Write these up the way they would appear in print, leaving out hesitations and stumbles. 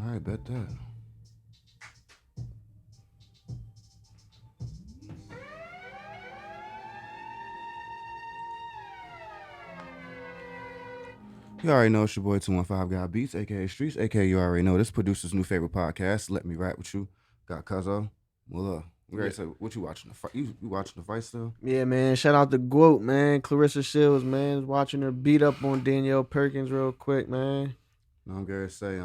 All right, bet that. You already know it's your boy 215 Guy Beats, aka Streets, aka you already know this producer's new favorite podcast. Let me rap with you. Got Cuzzo. Well, Yeah. say what you watching the fight? You watching the fight still? Yeah, man. Shout out to Goat, man. Clarissa Shields, man. Watching her beat up on Danielle Perkins real quick, man. No, I'm gonna say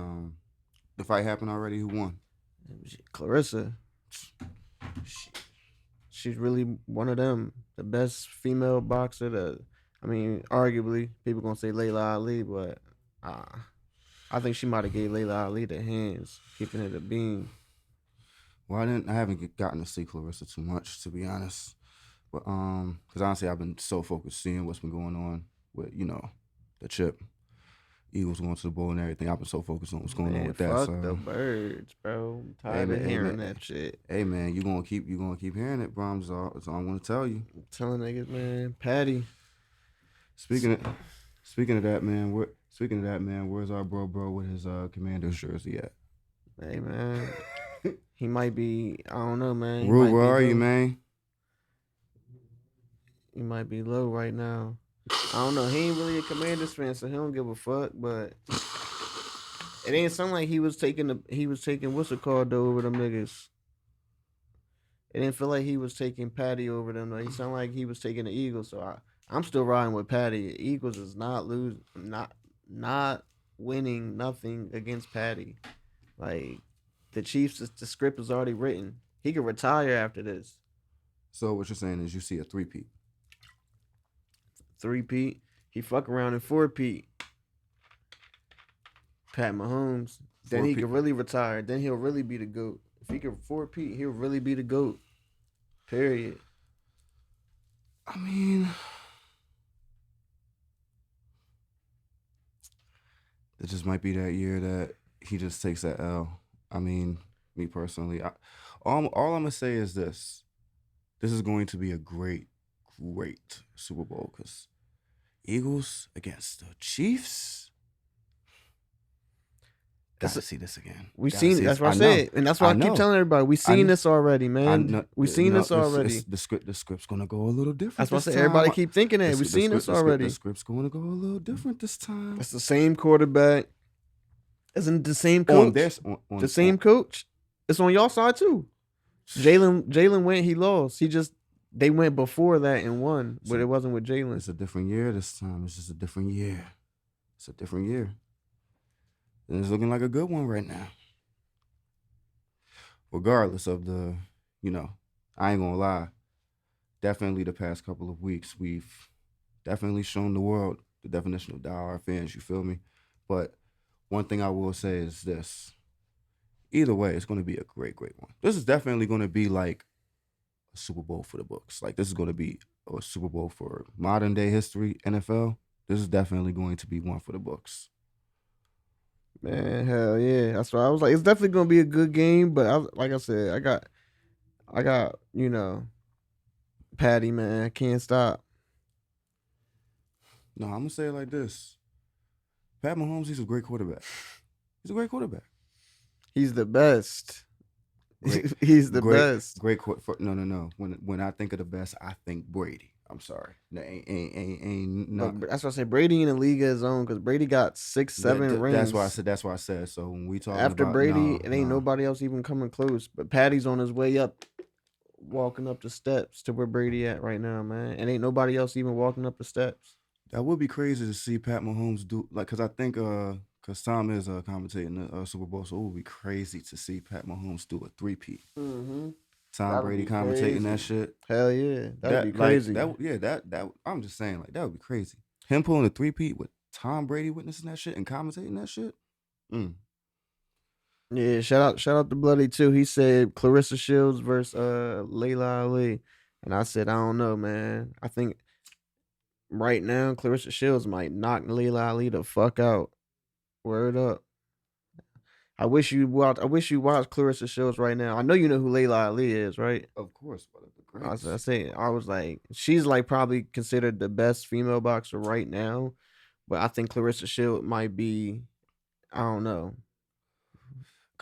the fight happened already. Who won? Clarissa. She's really one of them. The best female boxer that, I mean, arguably, people gonna say Layla Ali, but I think she might have gave Layla Ali the hands, keeping it a beam. Well, I haven't gotten to see Clarissa too much, to be honest. But because honestly, I've been so focused seeing what's been going on with the chip, Eagles going to the bowl and everything. I've been so focused on what's going on with that. Fuck So the birds, bro. I'm tired of hearing that shit. Hey man, you gonna keep hearing it, bro. That's all I'm gonna tell you. I'm telling niggas, man. Patty. Speaking of that, man. Where's our bro with his Commander's jersey at? Hey man. He might be, I don't know, man. Rue, where are you, man? He might be low right now. I don't know. He ain't really a Commanders fan, so he don't give a fuck. But it ain't something like he was taking what's it called though over them niggas. It didn't feel like he was taking Patty over them. Though. He sounded like he was taking the Eagles. So I'm still riding with Patty. Eagles is not winning nothing against Patty. Like the Chiefs, the script is already written. He could retire after this. So what you're saying is you see a three-peat. Three-peat. He fuck around in four-peat. Pat Mahomes. Then he could really retire. Then he'll really be the GOAT. If he could four-peat, he'll really be the GOAT. Period. I mean, it just might be that year that he just takes that L. I mean, me personally, all I'm gonna say is this is going to be a great Super Bowl because Eagles against the Chiefs. Gotta see this again. We've seen it. That's what I said, and that's why I keep telling everybody we've seen this already, man. We've seen this already. The script's gonna go a little different. That's what I said. Everybody keep thinking that we've seen this already. The script's gonna go a little different this time. It's the same quarterback. Isn't it the same coach? The same coach. It's on y'all side too. Jalen went. He lost. They went before that and won, but it wasn't with Jalen. It's a different year this time. It's just a different year. It's a different year. And it's looking like a good one right now. Regardless of the, I ain't gonna lie. Definitely the past couple of weeks, we've definitely shown the world the definition of diehard fans, you feel me? But one thing I will say is this. Either way, it's going to be a great one. This is definitely going to be like a Super Bowl for the books. Like this is going to be a Super Bowl for modern day history, NFL. This is definitely going to be one for the books. Man, hell yeah. That's why I was like, it's definitely going to be a good game. But like I said, I got, Patty, man. I can't stop. No, I'm going to say it like this. Pat Mahomes, he's a great quarterback. He's a great quarterback. He's the best. He's the best. Great no. When I think of the best, I think Brady. I'm sorry. Ain't no. That's why I say Brady in the league of his own because Brady got 6-7 rings. That's why I said. So when we talk after Brady, it ain't nobody else even coming close. But Patty's on his way up, walking up the steps to where Brady at right now, man. And ain't nobody else even walking up the steps. That would be crazy to see Pat Mahomes do because I think because Tom is commentating the Super Bowl, so it would be crazy to see Pat Mahomes do a three-peat. Mm-hmm. Tom Brady commentating that shit. Hell yeah, that'd be crazy. That I'm just saying, like that would be crazy. Him pulling a three-peat with Tom Brady witnessing that shit and commentating that shit. Yeah, shout out to Bloody too. He said Clarissa Shields versus Layla Ali, and I said I don't know, man. I think right now Clarissa Shields might knock Layla Ali the fuck out. Word up. I wish you watched Clarissa Shields right now. I know you know who Layla Ali is, right? Of course, but I was like, she's like probably considered the best female boxer right now, but I think Clarissa Shields might be, I don't know.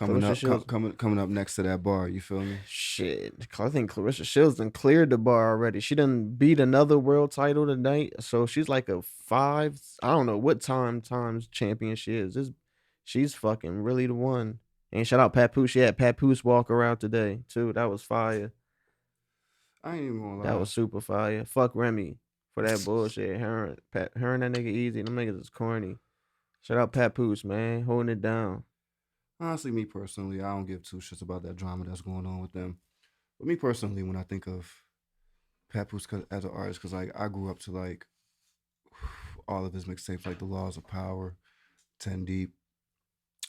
Clarissa Shields. coming up next to that bar. You feel me? Shit, I think Clarissa Shields done cleared the bar already. She done beat another world title tonight, so she's like a 5. I don't know what times champion she is. She's fucking really the one. And shout out Papoose. She had Papoose walk around today too. That was fire. I ain't even gonna lie. That was super fire. Fuck Remy for that bullshit. Her and that nigga easy. Them niggas is corny. Shout out Papoose, man, holding it down. Honestly, me personally, I don't give two shits about that drama that's going on with them. But me personally, when I think of Papoose as an artist, because like I grew up to like all of his mixtapes, like The Laws of Power, 10 Deep,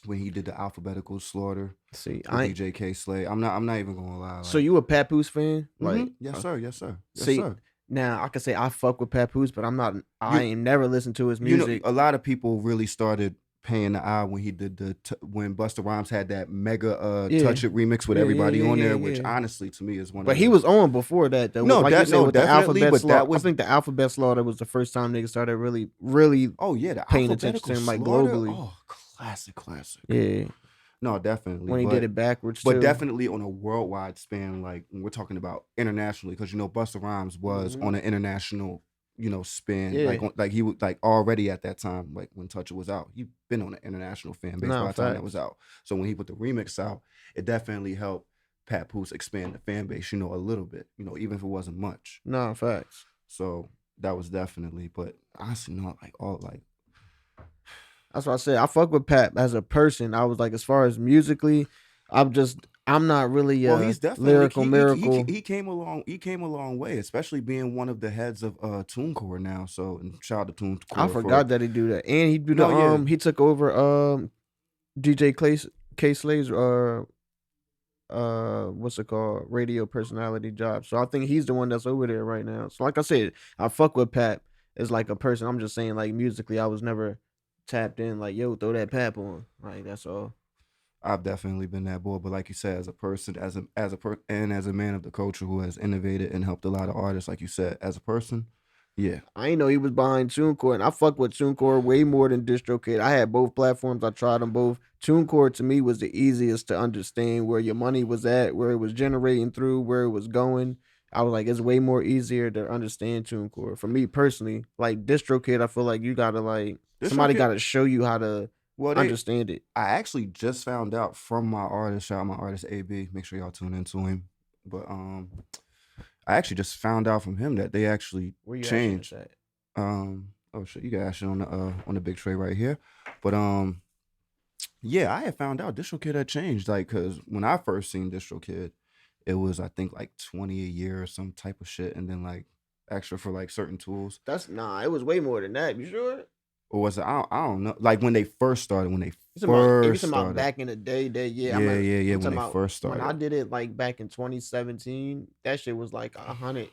when he did the Alphabetical Slaughter, see, DJ K Slay. I'm not even gonna lie. Like, so you a Papoose fan? Like, yes sir, yes sir, yes see, sir. Now I can say I fuck with Papoose, but I'm not. I ain't never listened to his music. You know, a lot of people really started paying the eye when he did when Busta Rhymes had that mega Touch It remix with everybody on there, which honestly to me is one. But he was on before that though. No, like that, no, with definitely. The Alphabet but Slaughter, that was. I think the Alphabet Slaughter was the first time niggas started really. Oh yeah, the paying attention to him like globally. Oh, classic. Yeah. No, definitely. When he did it backwards, but definitely on a worldwide span, like when we're talking about internationally, because you know Busta Rhymes was on an international, span, like he was like already at that time, like when Touch It was out, he'd been on an international fan base by the time that was out. So when he put the remix out, it definitely helped Papoose expand the fan base, a little bit, even if it wasn't much. No, facts. So that was definitely, but honestly, not like all like. That's what I said. I fuck with Pap as a person. I was like, as far as musically, I'm not really he's definitely lyrical miracle. He came a long way, especially being one of the heads of TuneCore now. So and shout out to TuneCore. I forgot that he do that, and he do he took over DJ K Slay's what's it called, radio personality job. So I think he's the one that's over there right now. So like I said, I fuck with Pap as like a person. I'm just saying like musically, I was never tapped in like, yo, throw that Pap on, like that's all. I've definitely been that boy, but like you said, as a person, as a man of the culture who has innovated and helped a lot of artists, like you said, as a person, yeah. I ain't know he was behind TuneCore, and I fuck with TuneCore way more than DistroKid. I had both platforms. I tried them both. TuneCore to me was the easiest to understand where your money was at, where it was generating through, where it was going. I was like, it's way more easier to understand TuneCore. For me personally, like DistroKid, I feel like you gotta like somebody gotta show you how to understand it. I actually just found out from my artist, shout out my artist AB. Make sure y'all tune into him. But I actually just found out from him that they actually changed. Oh shit, you got action on the big tray right here. But yeah, I had found out DistroKid had changed. Like, cause when I first seen DistroKid, it was I think like 20 a year or some type of shit, and then like extra for like certain tools. It was way more than that. You sure? Or was it? I don't know. Like when they first started, about back in the day, yeah. When they first started, when I did it like back in 2017, that shit was like 100.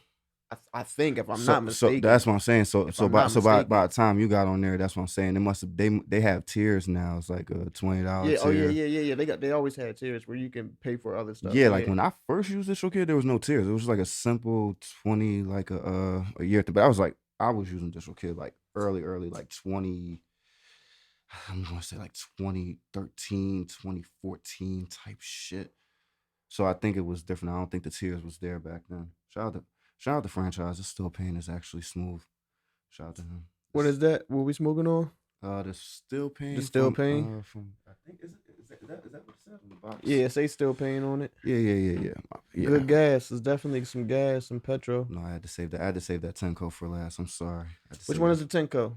I think if I'm not mistaken. So that's what I'm saying. So by the time you got on there, that's what I'm saying. They must have they have tiers now. It's like a $20 tier. Oh yeah. They always had tiers where you can pay for other stuff. Yeah, like when I first used DistroKid, there was no tiers. It was just like a simple 20, like a year thing. But I was using DistroKid like early, like 20. I'm gonna say like 2013, 2014 type shit. So I think it was different. I don't think the tiers was there back then. Shout out the franchise. The Still Pain is actually smooth. Shout out to him. What is that? What we smoking on? The Still Pain. The Still Pain. From I think is that what it says on the box? Yeah, say Still Pain on it. Yeah. Good gas. There's definitely some gas, some petrol. No, I had to save that. I had to save that Tenco for last. I'm sorry. Which one is the Tenco?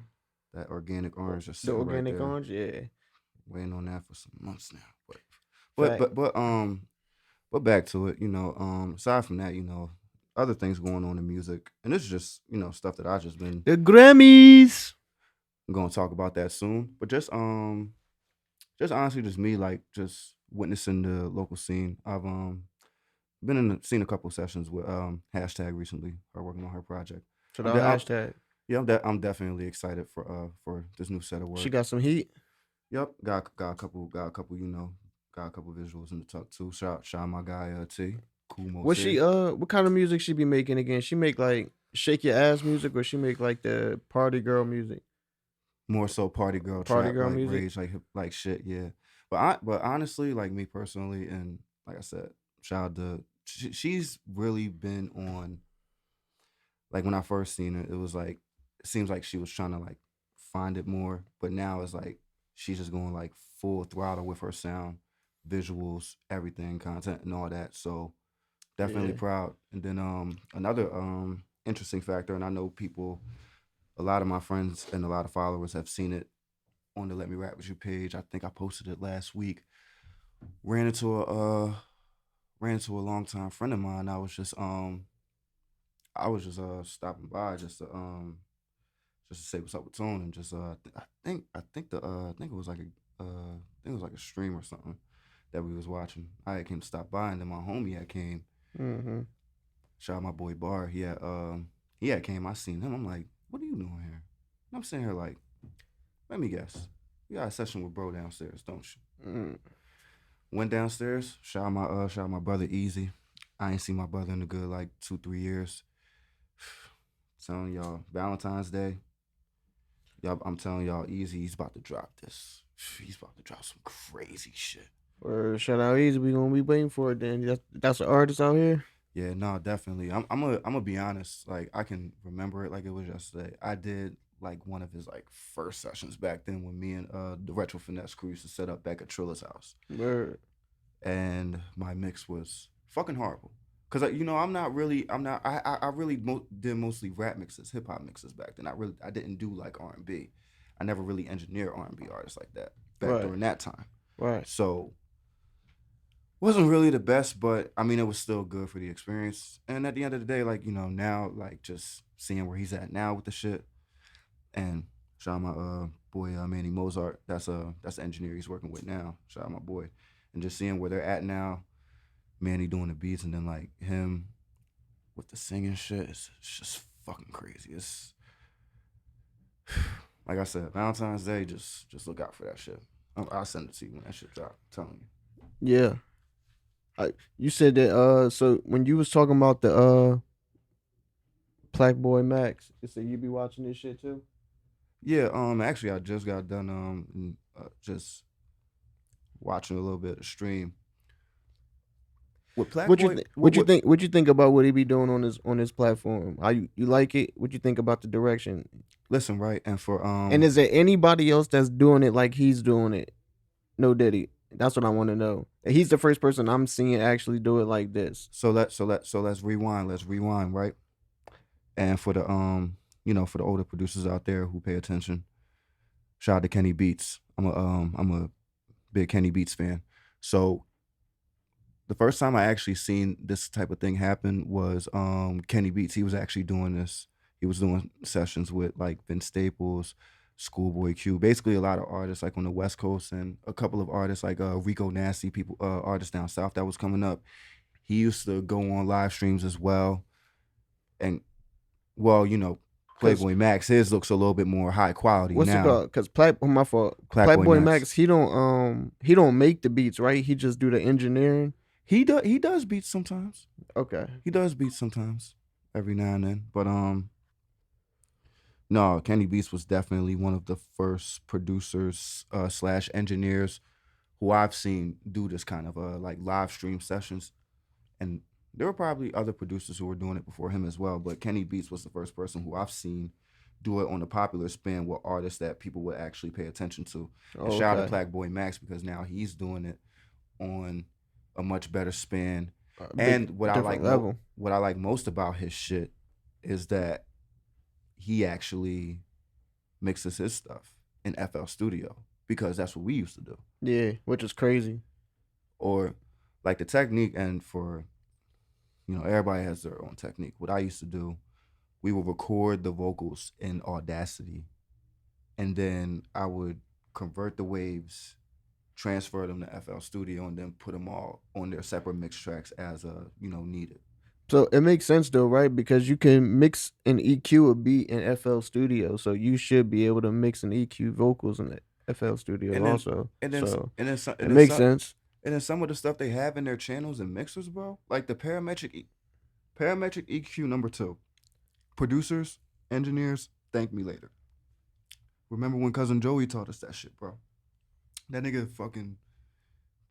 That organic orange. The organic orange, yeah. Waiting on that for some months now. But back to it. Aside from that, other things going on in music, and this is just stuff that I just been the Grammys. I'm gonna talk about that soon, but just honestly, just me like just witnessing the local scene. I've seen a couple sessions with hashtag recently. Her working on her project. So that hashtag. Yeah, I'm definitely excited for this new set of work. She got some heat. Yep, got a couple visuals in the tuck too. Shout out my guy T. What kind of music she be making again? She make like shake your ass music, or she make like the party girl music? More so party girl music, rage, like shit, yeah. but honestly, like me personally, and like I said, shout out to she's really been on. Like when I first seen it, it was like it seems like she was trying to like find it more, but now it's like she's just going like full throttle with her sound, visuals, everything, content, and all that. So definitely Yeah. proud. And then another interesting factor, and I know people, a lot of my friends and a lot of followers have seen it on the Let Me Rap With You page. I think I posted it last week. Ran into a ran into a longtime friend of mine. I was just stopping by just to say what's up with Tone and just I think it was like I think it was like a stream or something that we was watching. I had came to stop by and then my homie had came. Mm-hmm. Shout out my boy Bar. He had came. I seen him. I'm like, what are you doing here? And I'm sitting here like, let me guess. You got a session with bro downstairs, don't you? Mm. Went downstairs. Shout out my brother Easy. I ain't seen my brother in a good like 2-3 years. Telling y'all, Valentine's Day. Y'all, I'm telling y'all, Easy, he's about to drop this. He's about to drop some crazy shit. Or shout out Easy. We gonna be waiting for it. Then that's an artist out here. Yeah, no, definitely. I'm gonna be honest. Like I can remember it like it was yesterday. I did like one of his like first sessions back then when me and the Retro Finesse crew used to set up back at Trilla's house, Word. and my mix was fucking horrible. Cause I really did mostly rap mixes, hip hop mixes back then. I didn't do like R&B. I never really engineered R&B artists like that back Right. during that time. Right. So wasn't really the best, but I mean it was still good for the experience. And at the end of the day, like now, like just seeing where he's at now with the shit, and shout out my boy Manny Mozart. That's the engineer he's working with now. Shout out my boy, and just seeing where they're at now. Manny doing the beats, and then like him with the singing shit. It's just fucking crazy. It's like I said, Valentine's Day. Just look out for that shit. I'll send it to you when that shit drop. I'm telling you. Yeah. You said that. So when you was talking about the PlaqueBoyMax, you said you be watching this shit too. Yeah. Actually, I just got done. Just watching a little bit of stream with What you Blackboy. think? What you think? What you think about what he be doing on his platform? How you like it? What you think about the direction? Listen, right, and for And is there anybody else that's doing it like he's doing it? No Diddy. That's what I want to know. He's the first person I'm seeing actually do it like this. let's rewind. Let's rewind, right? And for the for the older producers out there who pay attention, shout out to Kenny Beats. I'm a big Kenny Beats fan. So the first time I actually seen this type of thing happen was Kenny Beats. He was actually doing this. He was doing sessions with like Vince Staples, Schoolboy Q, basically a lot of artists like on the West Coast and a couple of artists like Rico Nasty, people artists down south that was coming up. He used to go on live streams as well. And well, PlaqueBoyMax, his looks a little bit more high quality What's it now. called? Because my fault. PlaqueBoyMax, he don't make the beats, right? He just do the engineering. He does beats sometimes. Okay. He does beats sometimes, every now and then. But no, Kenny Beats was definitely one of the first producers slash engineers who I've seen do this kind of like live stream sessions. And there were probably other producers who were doing it before him as well, but Kenny Beats was the first person who I've seen do it on a popular spin with artists that people would actually pay attention to. And shout out to PlaqueBoyMax because now he's doing it on a much better spin. And what I like most about his shit is that he actually mixes his stuff in FL Studio because that's what we used to do. Yeah, which is crazy. Or like the technique, and for everybody has their own technique. What I used to do, we would record the vocals in Audacity, and then I would convert the waves, transfer them to FL Studio, and then put them all on their separate mix tracks as needed. So it makes sense though, right? Because you can mix and EQ a beat in FL Studio, so you should be able to mix and EQ vocals in the FL Studio And then, also. it makes sense. And then some of the stuff they have in their channels and mixers, bro, like the parametric EQ number 2. Producers, engineers, thank me later. Remember when Cousin Joey taught us that shit, bro? That nigga fucking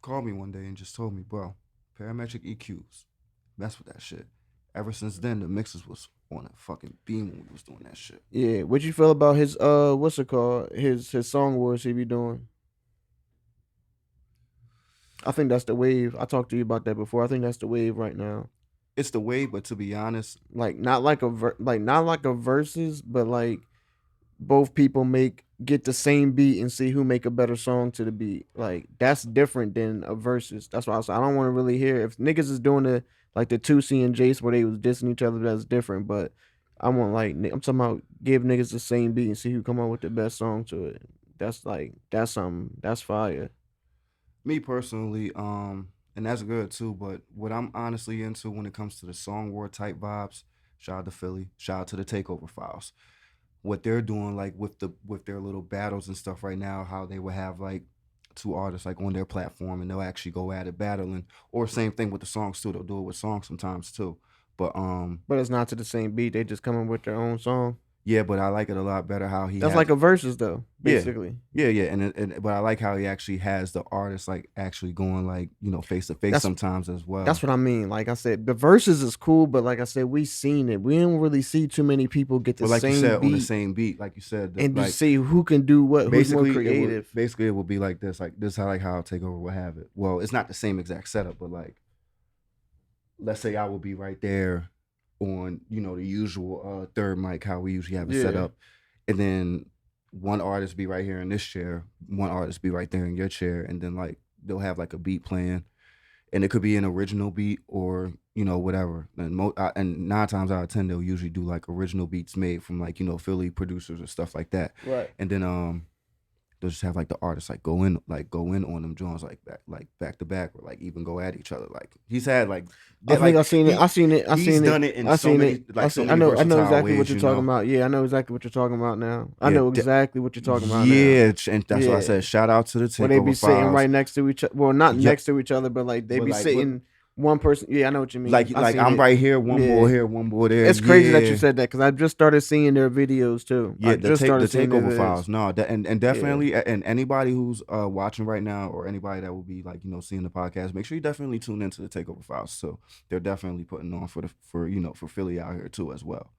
called me one day and just told me, bro, parametric EQs, mess with that shit. Ever since then, the mixes was on a fucking beam when we was doing that shit. Yeah. What you feel about his what's it called? His song wars he be doing? I think that's the wave. I talked to you about that before. I think that's the wave right now. It's the way, but to be honest, Like not like not like a versus, but like both people get the same beat and see who make a better song to the beat. Like that's different than a versus. That's why I don't want to really hear if niggas is doing the like the 2C and Jace where they was dissing each other. That's different, but I want like I'm talking about give niggas the same beat and see who come up with the best song to it. That's like that's something that's fire. me personally, and that's good too. But what I'm honestly into when it comes to the song war type vibes, shout out to Philly, shout out to the Takeover Files. What they're doing, like with their little battles and stuff right now, how they would have like two artists like on their platform and they'll actually go at it battling, or same thing with the songs too. They'll do it with songs sometimes too. But But it's not to the same beat. They just come up with their own song. yeah, but I like it a lot better how he That's has like a versus though, yeah. basically. Yeah, and but I like how he actually has the artist like actually going like face to face That's sometimes as well. That's what I mean. Like I said, the verses is cool, but like I said, we seen it. We don't really see too many people get the But like you same said, beat on the same beat, like you said, and like just see who can do what, who's more basically creative. it will be like this. Like this, how like how Takeover will have it. Well, it's not the same exact setup, but like let's say I will be right there on the usual third mic, how we usually have it set Yeah. up, and then one artist be right here in this chair, one artist be right there in your chair, and then like they'll have like a beat playing, and it could be an original beat or whatever. And 9 times out of 10 they'll usually do like original beats made from like Philly producers or stuff like that. Right. And then they'll just have like the artists like go in on them Jones like back to back, or like even go at each other. Like he's had like I think I seen it. I seen it. I he's seen done it. it in I so seen many it. like so I many know versatile exactly ways, what you're talking about. Yeah, I know exactly what you're talking about now. I Yeah, know exactly what you're talking about now. Yeah, and that's why I Yeah. said shout out to the Where they be Takeover sitting Files. right next to each other. Well, not Yep. next to each other, but like they But be like, sitting one person. Yeah, I know what you mean. Like I seen I'm it. right here, one Yeah. boy here, one boy there. It's crazy that Yeah. you said that because I just started seeing their videos too. Yeah, I the just started seeing their Takeover videos. Files. No, and definitely, and anybody who's watching right now, or anybody that will be like seeing the podcast, make sure you definitely tune into the Takeover Files. So they're definitely putting on for Philly out here too as well.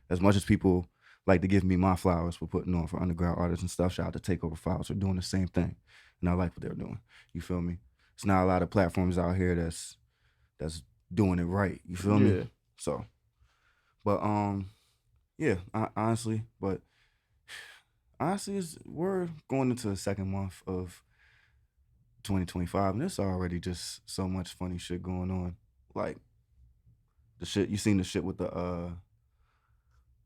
As much as people like to give me my flowers for putting on for underground artists and stuff, shout out to Takeover Files for doing the same thing, and I like what they're doing. You feel me? It's not a lot of platforms out here that's doing it right. You feel Yeah. me? So, but yeah, honestly, we're going into the second month of 2025, and there's already just so much funny shit going on. Like the shit you seen, the shit with the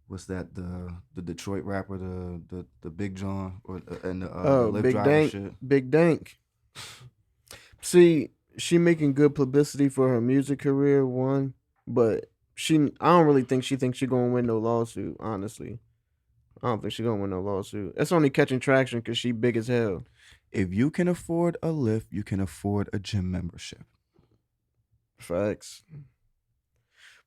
what's that, the Detroit rapper, the Big John, or and the Lyft Big driver Dank. shit. Big Dank. See, she making good publicity for her music career, one, but I don't really think she thinks she gonna win no lawsuit. Honestly, I don't think she gonna win no lawsuit. It's only catching traction because she big as hell. If you can afford a Lyft, you can afford a gym membership. Facts.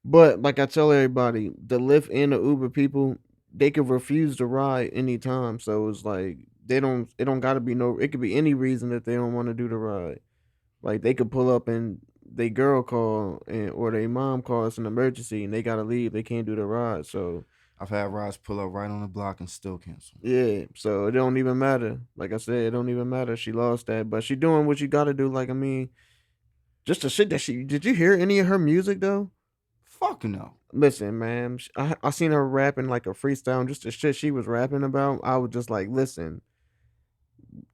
But like I tell everybody, the Lyft and the Uber people, they can refuse to ride anytime. So it's like it don't gotta be no, it could be any reason that they don't want to do the ride. Like they could pull up and they girl call or their mom call, it's an emergency and they gotta leave. They can't do the ride. So I've had rides pull up right on the block and still cancel. yeah, so it don't even matter. Like I said, it don't even matter. She lost that, but she doing what you gotta do. Like I mean, just the shit that she did. You hear any of her music though? Fuck no. Listen, man, I seen her rapping like a freestyle, and just the shit she was rapping about. I was just like, listen,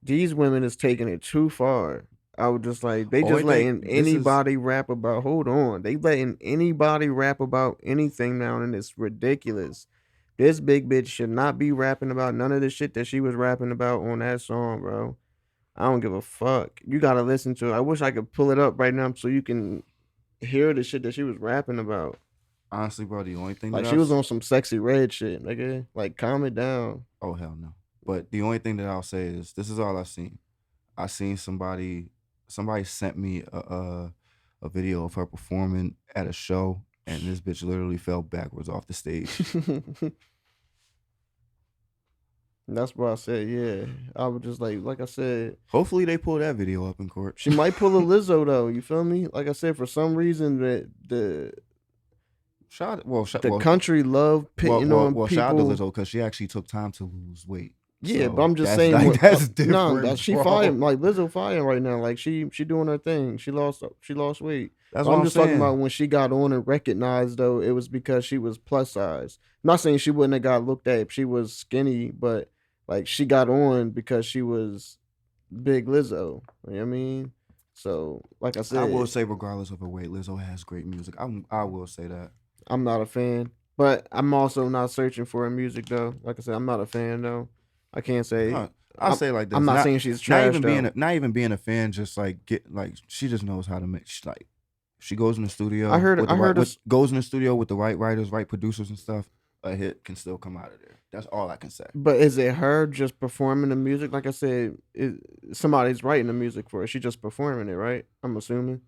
these women is taking it too far. I was just like, they just letting anybody rap about. Hold on, they letting anybody rap about anything now, and it's ridiculous. This big bitch should not be rapping about none of the shit that she was rapping about on that song, bro. I don't give a fuck. You gotta listen to it. I wish I could pull it up right now so you can hear the shit that she was rapping about. Honestly, bro, the only thing Like that she was on some sexy red shit, nigga. Like calm it down. Oh hell no. But the only thing that I'll say is this is all I've seen. I seen somebody sent me a video of her performing at a show, and this bitch literally fell backwards off the stage. That's why I said, yeah. I would just like I said, Hopefully they pull that video up in court. she might pull a Lizzo though. You feel me? Like I said, for some reason that Shout well, the country love pitting on shout out to people. Lizzo because she actually took time to lose weight. Yeah, but So I'm just that's saying like what. that's No, different, that she bro. fine. Like Lizzo fine right now. Like she doing her thing. She lost weight. That's But what I'm I'm just talking saying. about when she got on and recognized though, it was because she was plus size. I'm not saying she wouldn't have got looked at if she was skinny, but like she got on because she was big Lizzo. You know what I mean? So like I I will said, say, regardless of her weight, Lizzo has great music. I will say that. I'm not a fan. But I'm also not searching for her music though. Like I said, I'm not a fan though. I can't say No, I'll say it like I'm this. not Not saying she's trash though. not even being a fan. Just like she just knows how to mix. Like she goes in the I studio heard with I the right heard us, goes in the studio with the right writers, right producers and stuff. A hit can still come out of there. That's all I can say. but is it her just performing the music? Like I said, somebody's writing the music for her. She just performing it, right? I'm assuming.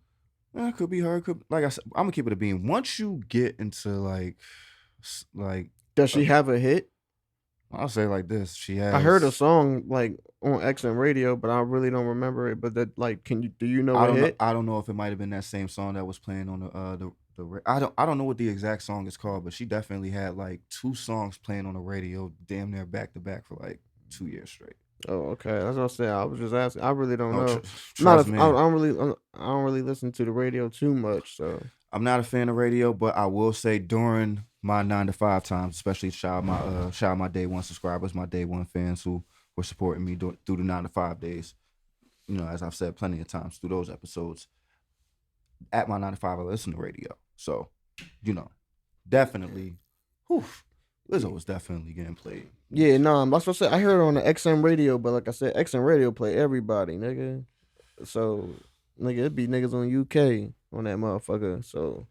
It could be her. Could like I said, I'm gonna keep it a being. Once you get into like, Does she have a hit? I'll say like this. She I heard a has. song like on XM radio, but I really don't remember it. But that like, do you know I a don't know. hit? I don't know if it might have been that same song that was playing on I don't know what the exact song is called, but she definitely had like two songs playing on the radio, damn near back to back for like 2 years straight. Oh, okay. That's what I said. I was just asking. I really don't Oh, know. I'm not. trust me, I don't really listen to the radio too much. So I'm not a fan of radio, but I will say during my 9 to 5 times, especially shout out my day one subscribers, my day one fans who were supporting me through the 9 to 5 days. You know, as I've said plenty of times through those episodes, at my 9 to 5, I listen to radio. So, you know, definitely, whew, Lizzo was definitely getting played. yeah, no, that's what I said. I heard it on the XM radio, but like I said, XM radio play everybody, nigga. So, nigga, it be niggas on UK on that motherfucker. So,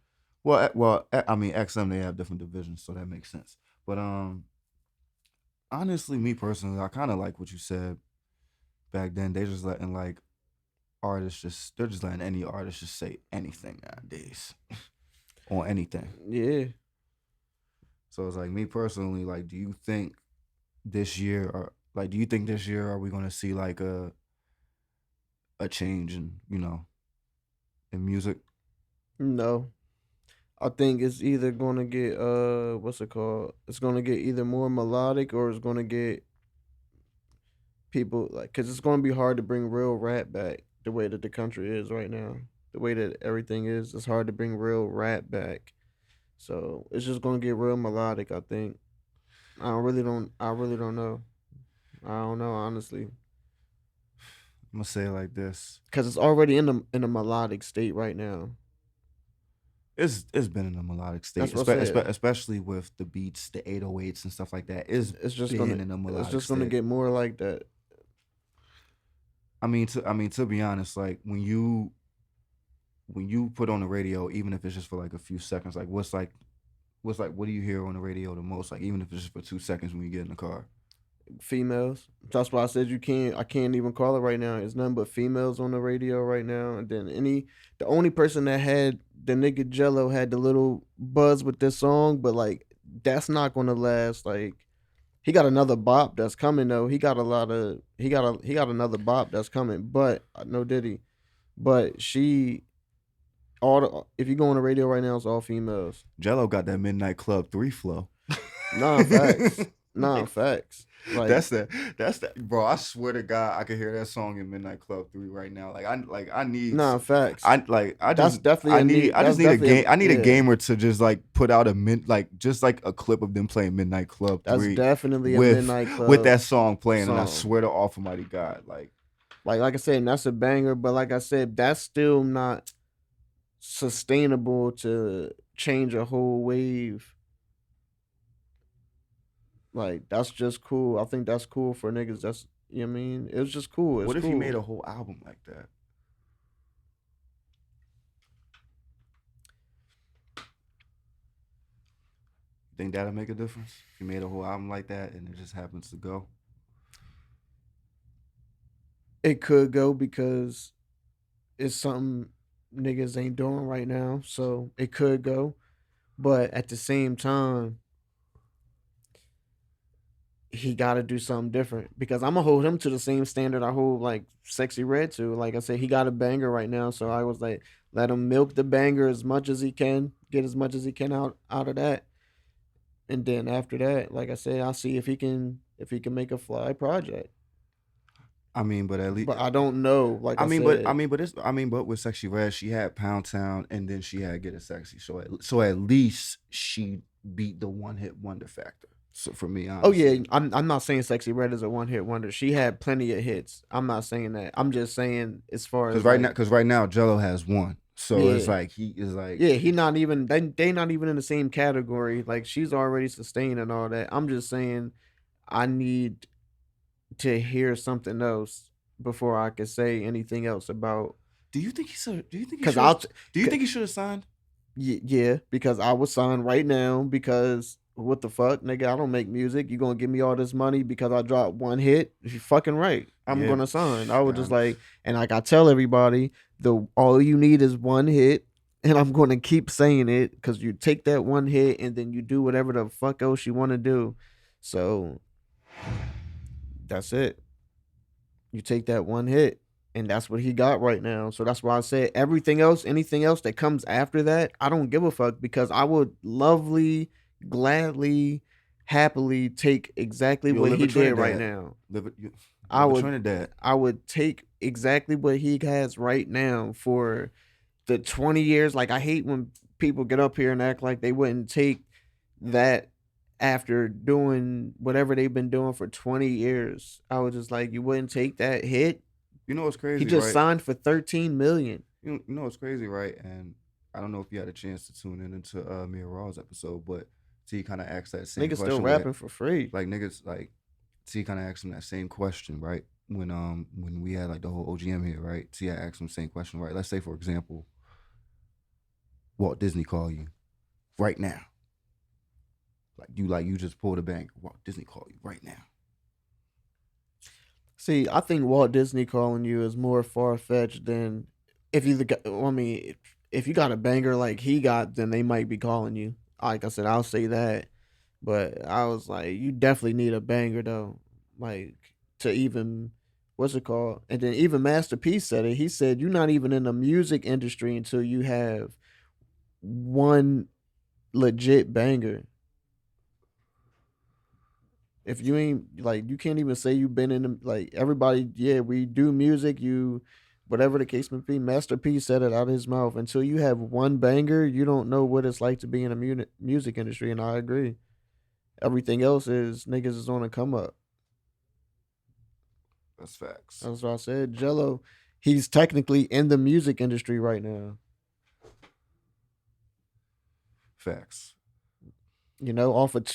I mean, XM they have different divisions, so that makes sense. But honestly, me personally, I kind of like what you said back then. They just letting like they're just letting any artist just say anything nowadays on anything. yeah, So it's like me personally, like, do you think this year or like do you think this year are we gonna see like a change in in music? no. I think it's either gonna get what's it called? It's gonna get either more melodic or it's gonna get people like because it's gonna be hard to bring real rap back the way that the country is right now. The way that everything is, it's hard to bring real rap back. So it's just gonna get real melodic. I think. I really don't know. I don't know honestly, I'm gonna say it like this. because it's already in a melodic state right now. It's been in a melodic state, That's what I said. especially with the beats, the 808s and stuff like that. It's It's just been gonna in a it's melodic just gonna state. get more like that. I mean to be honest, like when you put on the radio, even if it's just for like a few seconds, like what do you hear on the radio the most? Like even if it's just for 2 seconds when you get in the car. Females. That's why I said you can't. I can't even call it right now. It's nothing but females on the radio right now. And then the only person that had the nigga GELO had the little buzz with this song, but like that's not gonna last. Like he got another bop that's coming though. He got another bop that's coming. But no Diddy. But she all the, if you go on the radio right now, it's all females. Jello got that Midnight Club 3 flow. Nah, facts. Nah, like facts. Like that's that bro. I swear to God, I could hear that song in Midnight Club 3 right now. I need nah, facts. I like That's definitely a need. I That's just need a definitely game. I need a yeah. gamer to just like put out just like a clip of them playing Midnight Club That's 3 definitely a with Midnight with Club that song playing, and I song. swear to Almighty God, Like I said, and that's a banger. But like I said, that's still not sustainable to change a whole wave. Like that's just cool. I think that's cool for niggas. That's you know what I mean. It's just cool. It's what if he made cool. a whole album like that? Think that'll make a difference? If he made a whole album like that and it just happens to go. It could go because it's something niggas ain't doing right now. So it could go. But at the same time, he got to do something different because I'm gonna hold him to the same standard I hold like Sexy Red to. Like I said, he got a banger right now, so I was like, let him milk the banger as much as he can, get as much as he can out of that, and then after that, like I said, I'll see if he can make a fly project. I mean, but at least But I don't know. Like I said, but with Sexy Red, she had Pound Town and then she had Get It Sexy. So at least she beat the one hit wonder factor. So for me, oh yeah, honestly, I'm not saying Sexy Red is a one hit wonder. She had plenty of hits. I'm not saying that. I'm just saying as far as like because right now Jello has one. So it's yeah. like he is like Yeah, he not even they not even in the same category. Like she's already sustained and all that. I'm just saying I need to hear something else before I could say anything else about do you think he should? Do you think he because should? I'll Do you think he should have signed? yeah, because I was signed right now because what the fuck, nigga, I don't make music. You gonna give me all this money because I dropped one hit? You fucking right. I'm Yeah, gonna sign. I was yeah. just like, and like I tell everybody, the all you need is one hit, and I'm gonna keep saying it because you take that one hit and then you do whatever the fuck else you want to do. So that's it. You take that one hit, and that's what he got right now. So that's why I said everything else, anything else that comes after that, I don't give a fuck because I would lovely, gladly, happily take exactly You'll what live he in did right Trinidad. now. You I live in would Trinidad. I would take exactly what he has right now for the 20 years. Like I hate when people get up here and act like they wouldn't take that after doing whatever they've been doing for 20 years. I was just like, you wouldn't take that hit. You know what's He crazy, just right? signed for 13 million. You know what's crazy, right? And I don't know if you had a chance to tune in into Mia Raw's episode, but T kind of asked that same Niggas still question where rapping for free. like niggas like T kind of asked him that same question, right? When we had like the whole OGM here, right? T had asked him the same question, right? Let's say for example, Walt Disney call you right now, like you just pulled a bank. Walt Disney call you right now. See, I think Walt Disney calling you is more far fetched than if you got. I mean, if you got a banger like he got, then they might be calling you. Like I said, I'll say that. But I was like, you definitely need a banger though, like to even what's it called? And then even Master P said it. He said you're not even in the music industry until you have one legit banger. If you ain't like, you can't even say you've been in the, like everybody. Yeah, we do music. You, whatever the case may be. Master P said it out of his mouth. Until you have one banger, you don't know what it's like to be in a music industry. And I agree. Everything else is niggas is on a come up. That's facts. That's what I said. Jello, he's technically in the music industry right now. Facts. You know, off of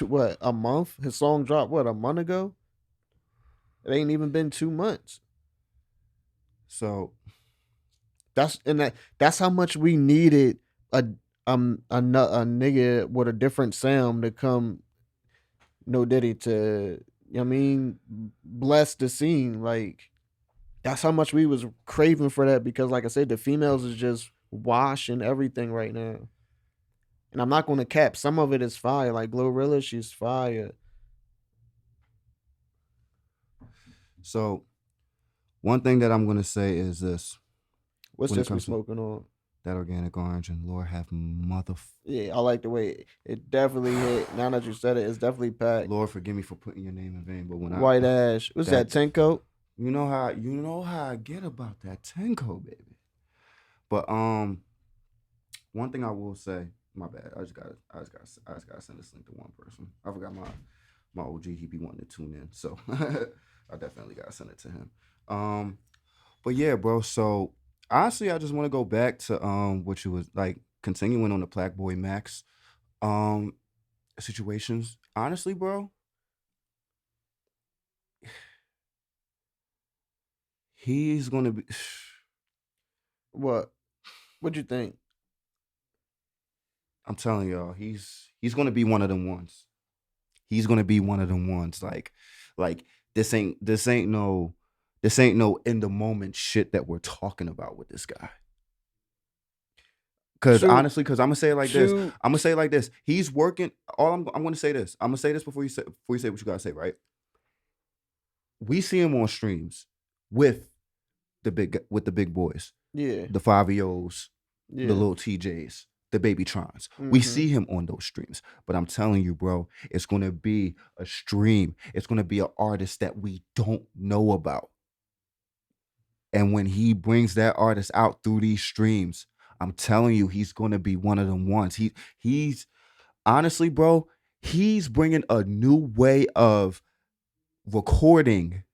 what a month. His song dropped what a month ago. It ain't even been 2 months. So That's how much we needed a nigga with a different sound to come no Diddy to, you know what I mean, bless the scene. Like that's how much we was craving for that because like I said, the females is just washing everything right now. And I'm not gonna cap. Some of it is fire. Like Glorilla, she's fire. so one thing that I'm gonna say is this: What's when it this we comes to smoking on? that organic orange and Lord have mother Yeah, I like the way it definitely hit. Now that you said it, it's definitely packed. Lord forgive me for putting your name in vain, but when I White ash. What's that? that 10 coat? you know how I get about that Tenko, baby. But one thing I will say, my bad. I just gotta send this link to one person. I forgot my OG. He be wanting to tune in, so I definitely gotta send it to him. But yeah, bro. So honestly, I just want to go back to what you was like continuing on the PlaqueBoyMax um situations. Honestly, bro, he's gonna be. What? What'd you think? I'm telling y'all, he's gonna be one of them ones. He's gonna be one of them ones. Like this ain't no in the moment shit that we're talking about with this guy. Cause shoot, honestly, cause I'm gonna say it like this. shoot. I'm gonna say it like this. He's working. I'm gonna say this. I'm gonna say this before you say what you gotta say. Right? We see him on streams with the big boys, Yeah, the 5-year-olds, the yeah. little TJs, the Babytrons. We Mm-hmm. see him on those streams. But I'm telling you, bro, it's gonna be a stream. It's gonna be an artist that we don't know about. And when he brings that artist out through these streams, I'm telling you, he's gonna be one of them ones. He's honestly, bro, he's bringing a new way of recording,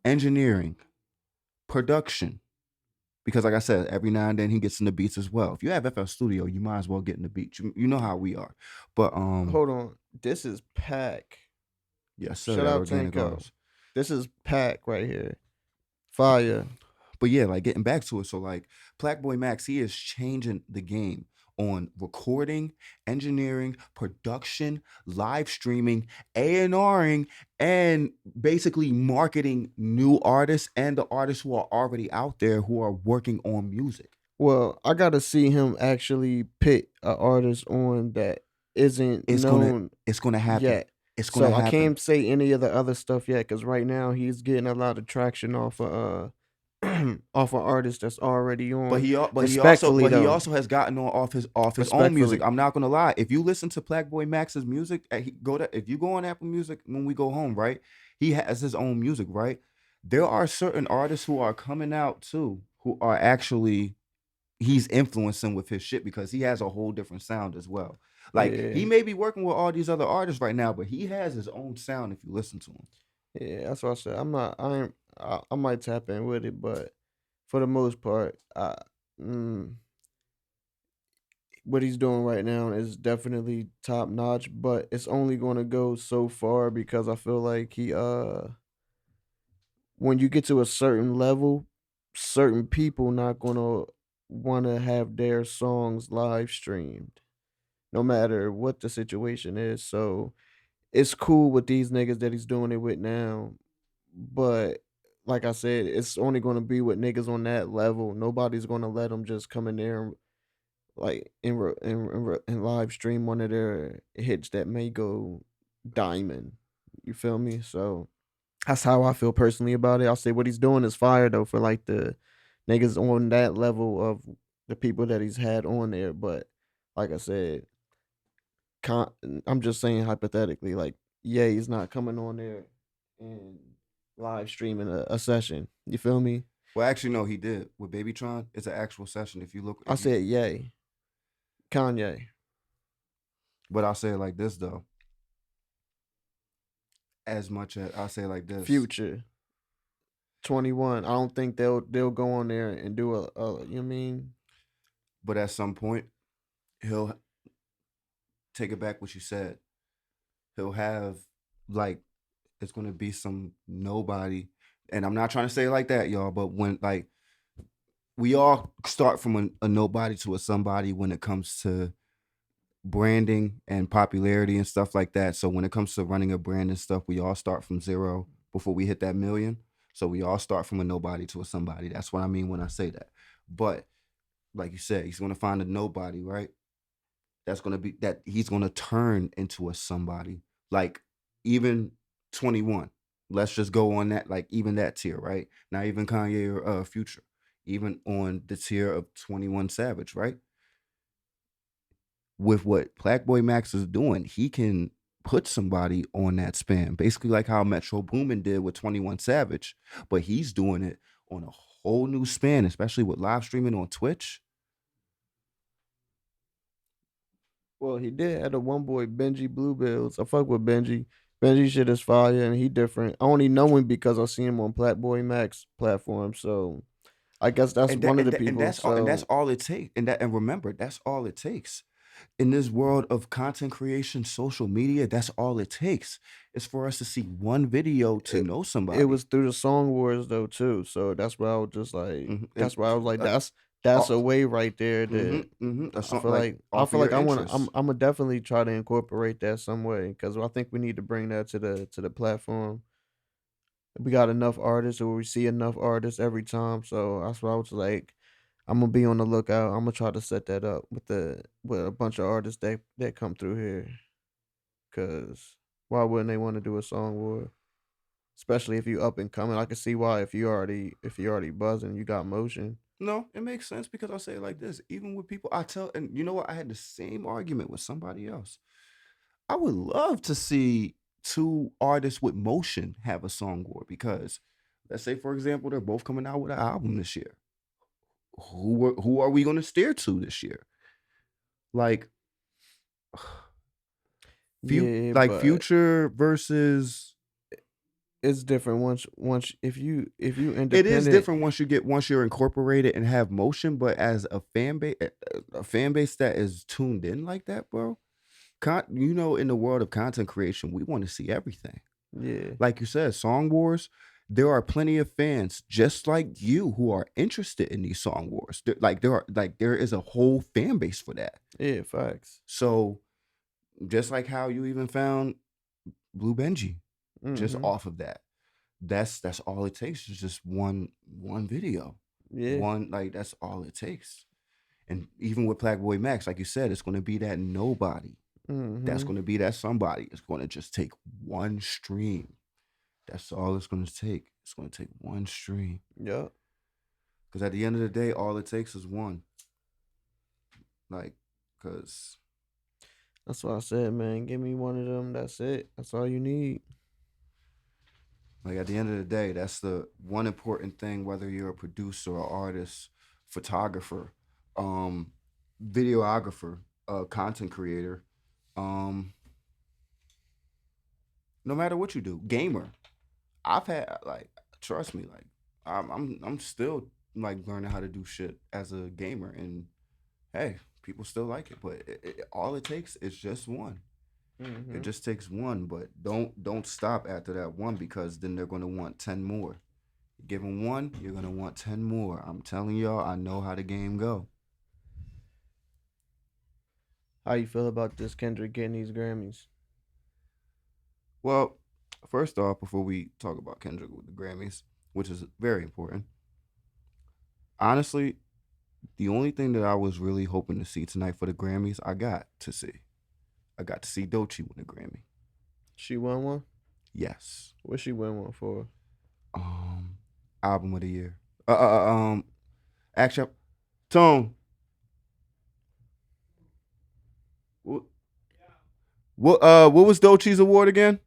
engineering, production. Because, like I said, every now and then he gets in the beats as well. If you have FL Studio, you might as well get in the beats. You know how we are. But Hold on. This is Pack. yes, sir, Shout that out organic Tanko. artist. This is Pack right here. Fire. But yeah, like getting back to it. So like PlaqueBoyMax, he is changing the game on recording, engineering, production, live streaming, A&Ring, and basically marketing new artists and the artists who are already out there who are working on music. Well, I gotta see him actually pit an artist on that isn't It's gonna known it's gonna happen. yet. It's gonna So I happen. can't say any of the other stuff yet because right now he's getting a lot of traction off of off of artists that's already But on. he al- but he also Respectfully but he though. also has gotten on off his own music. Respectfully. I'm not gonna lie. If you listen to Black Max's music, if you go on Apple Music when we go home, right? He has his own music, right? There are certain artists who are coming out too, who are actually he's influencing with his shit because he has a whole different sound as well. Like he Yeah. may be working with all these other artists right now, but he has his own sound if you listen to him. Yeah, that's what I said. I might tap in with it, but for the most part, mm, what he's doing right now is definitely top notch, but it's only going to go so far because I feel like he when you get to a certain level, certain people not going to want to have their songs live streamed no matter what the situation is. So, it's cool with these niggas that he's doing it with now, but like I said, it's only going to be with niggas on that level. Nobody's going to let them just come in there and like and live stream one of their hits that may go diamond. You feel me? So that's how I feel personally about it. I'll say what he's doing is fire though for like the niggas on that level of the people that he's had on there. But like I said, con- I'm just saying hypothetically, like yeah, he's not coming on there and live streaming a session. You feel me? Well, actually, no, he did with Babytron. It's an actual session. If you look, I if you, said yay, Kanye, but I'll say it like this though. As much as I'll say it like this, Future, 21. I don't think they'll go on there and do a you know what I mean? but at some point he'll take it back what you said. He'll have like it's gonna be some nobody, and I'm not trying to say it like that, y'all. But when like we all start from a nobody to a somebody when it comes to branding and popularity and stuff like that. So when it comes to running a brand and stuff, we all start from zero before we hit that million. So we all start from a nobody to a somebody. That's what I mean when I say that. But like you said, he's gonna find a nobody, right? That's gonna be that he's gonna turn into a somebody. Like even 21. Let's just go on that, like even that tier, right? Not even Kanye or Future. Even on the tier of 21 Savage, right? With what PlaqueBoyMax is doing, he can put somebody on that span. Basically like how Metro Boomin did with 21 Savage, but he's doing it on a whole new span, especially with live streaming on Twitch. Well, he did had a one boy Benji Bluebills. I fuck with Benji. Benji shit is fire and he different. I only know him because I see him on PlaqueBoyMax platform. So I guess that's And that one of and, the that, and people. that's So all it takes. And remember, that's all it takes. In this world of content creation, social media, that's all it takes. Is for us to see one video to it know it somebody. was through the song wars though too. So that's why I was just like Mhm, and that's why I was like uh, that's all a way right there that That's I not feel like like I off of feel your like I want to interests. I'm gonna definitely try to incorporate that some way because I think we need to bring that to the platform. We got enough artists or we see enough artists every time. So that's why I was like, I'm gonna be on the lookout. I'm gonna try to set that up with a bunch of artists that come through here. Cause why wouldn't they want to do a song war? Especially if you up and coming. I can see why if you already buzzing, you got motion. No, it makes sense because I'll say it like this. Even with people, I tell, and you know what? I had the same argument with somebody else. I would love to see two artists with motion have a song war because, let's say, for example, they're both coming out with an album this year. Who are we going to steer to this year? Like, Yeah, but Future versus. it's different once if you It is independent. different once you're incorporated and have motion, but as a fan base that is tuned in like that, bro. In the world of content creation, we want to see everything. Yeah, Like you said, Song Wars, there are plenty of fans just like you who are interested in these Song Wars. There is a whole fan base for that. yeah, facts. So just like how you even found Blue Benji, just Mm-hmm. off of that. That's all it takes is just one video. Yeah. That's all it takes. And even with PlaqueBoyMax, like you said, it's gonna be that nobody. That's Mm-hmm. gonna be that somebody. It's gonna just take one stream. That's all it's gonna take. It's gonna take one stream. Yup. Because at the end of the day, all it takes is one. Like, cause That's what I said, man. Give me one of them. That's it. That's all you need. like at the end of the day, that's the one important thing, whether you're a producer or artist, photographer, um, videographer, content creator, um, no matter what you do, gamer. I've had trust me, I'm still like learning how to do shit as a gamer, and hey, people still like it. But all it takes is just one. It Mm-hmm. just takes one, but don't stop after that one because then they're gonna want 10 more. Give them one, you're gonna want 10 more. I'm telling y'all, I know how the game go. How you feel about this Kendrick getting these Grammys? Well, first off, before we talk about Kendrick with the Grammys, which is very important, honestly, the only thing that I was really hoping to see tonight for the Grammys, I got to see. I got to see Doechii win a Grammy. She won one. Yes. What she win one for? Um, Album of the year. Actually, Tone. What? What was Doechii's award again?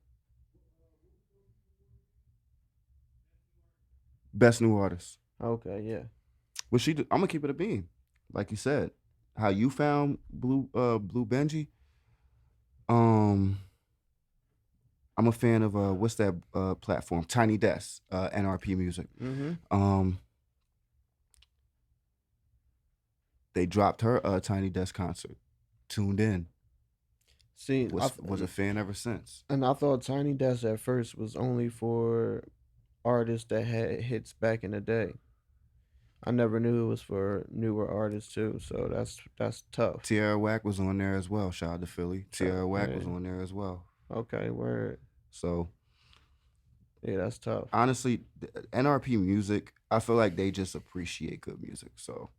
Best new artist. Okay, yeah. What she? I'm gonna keep it a beam, like you said. How you found Blue Benji? Um, I'm a fan of what's that platform? Tiny Desk, NRP Music. Mm-hmm. Um, they dropped her Tiny Desk concert. Tuned in. See, Was a fan ever since. and I thought Tiny Desk at first was only for artists that had hits back in the day. I never knew it was for newer artists too. So that's tough. Tierra Whack was on there as well. Shout out to Philly. So, Tierra Whack was yeah. on there as well. Okay, word. So Yeah, that's tough. honestly, NRP music, I feel like they just appreciate good music. So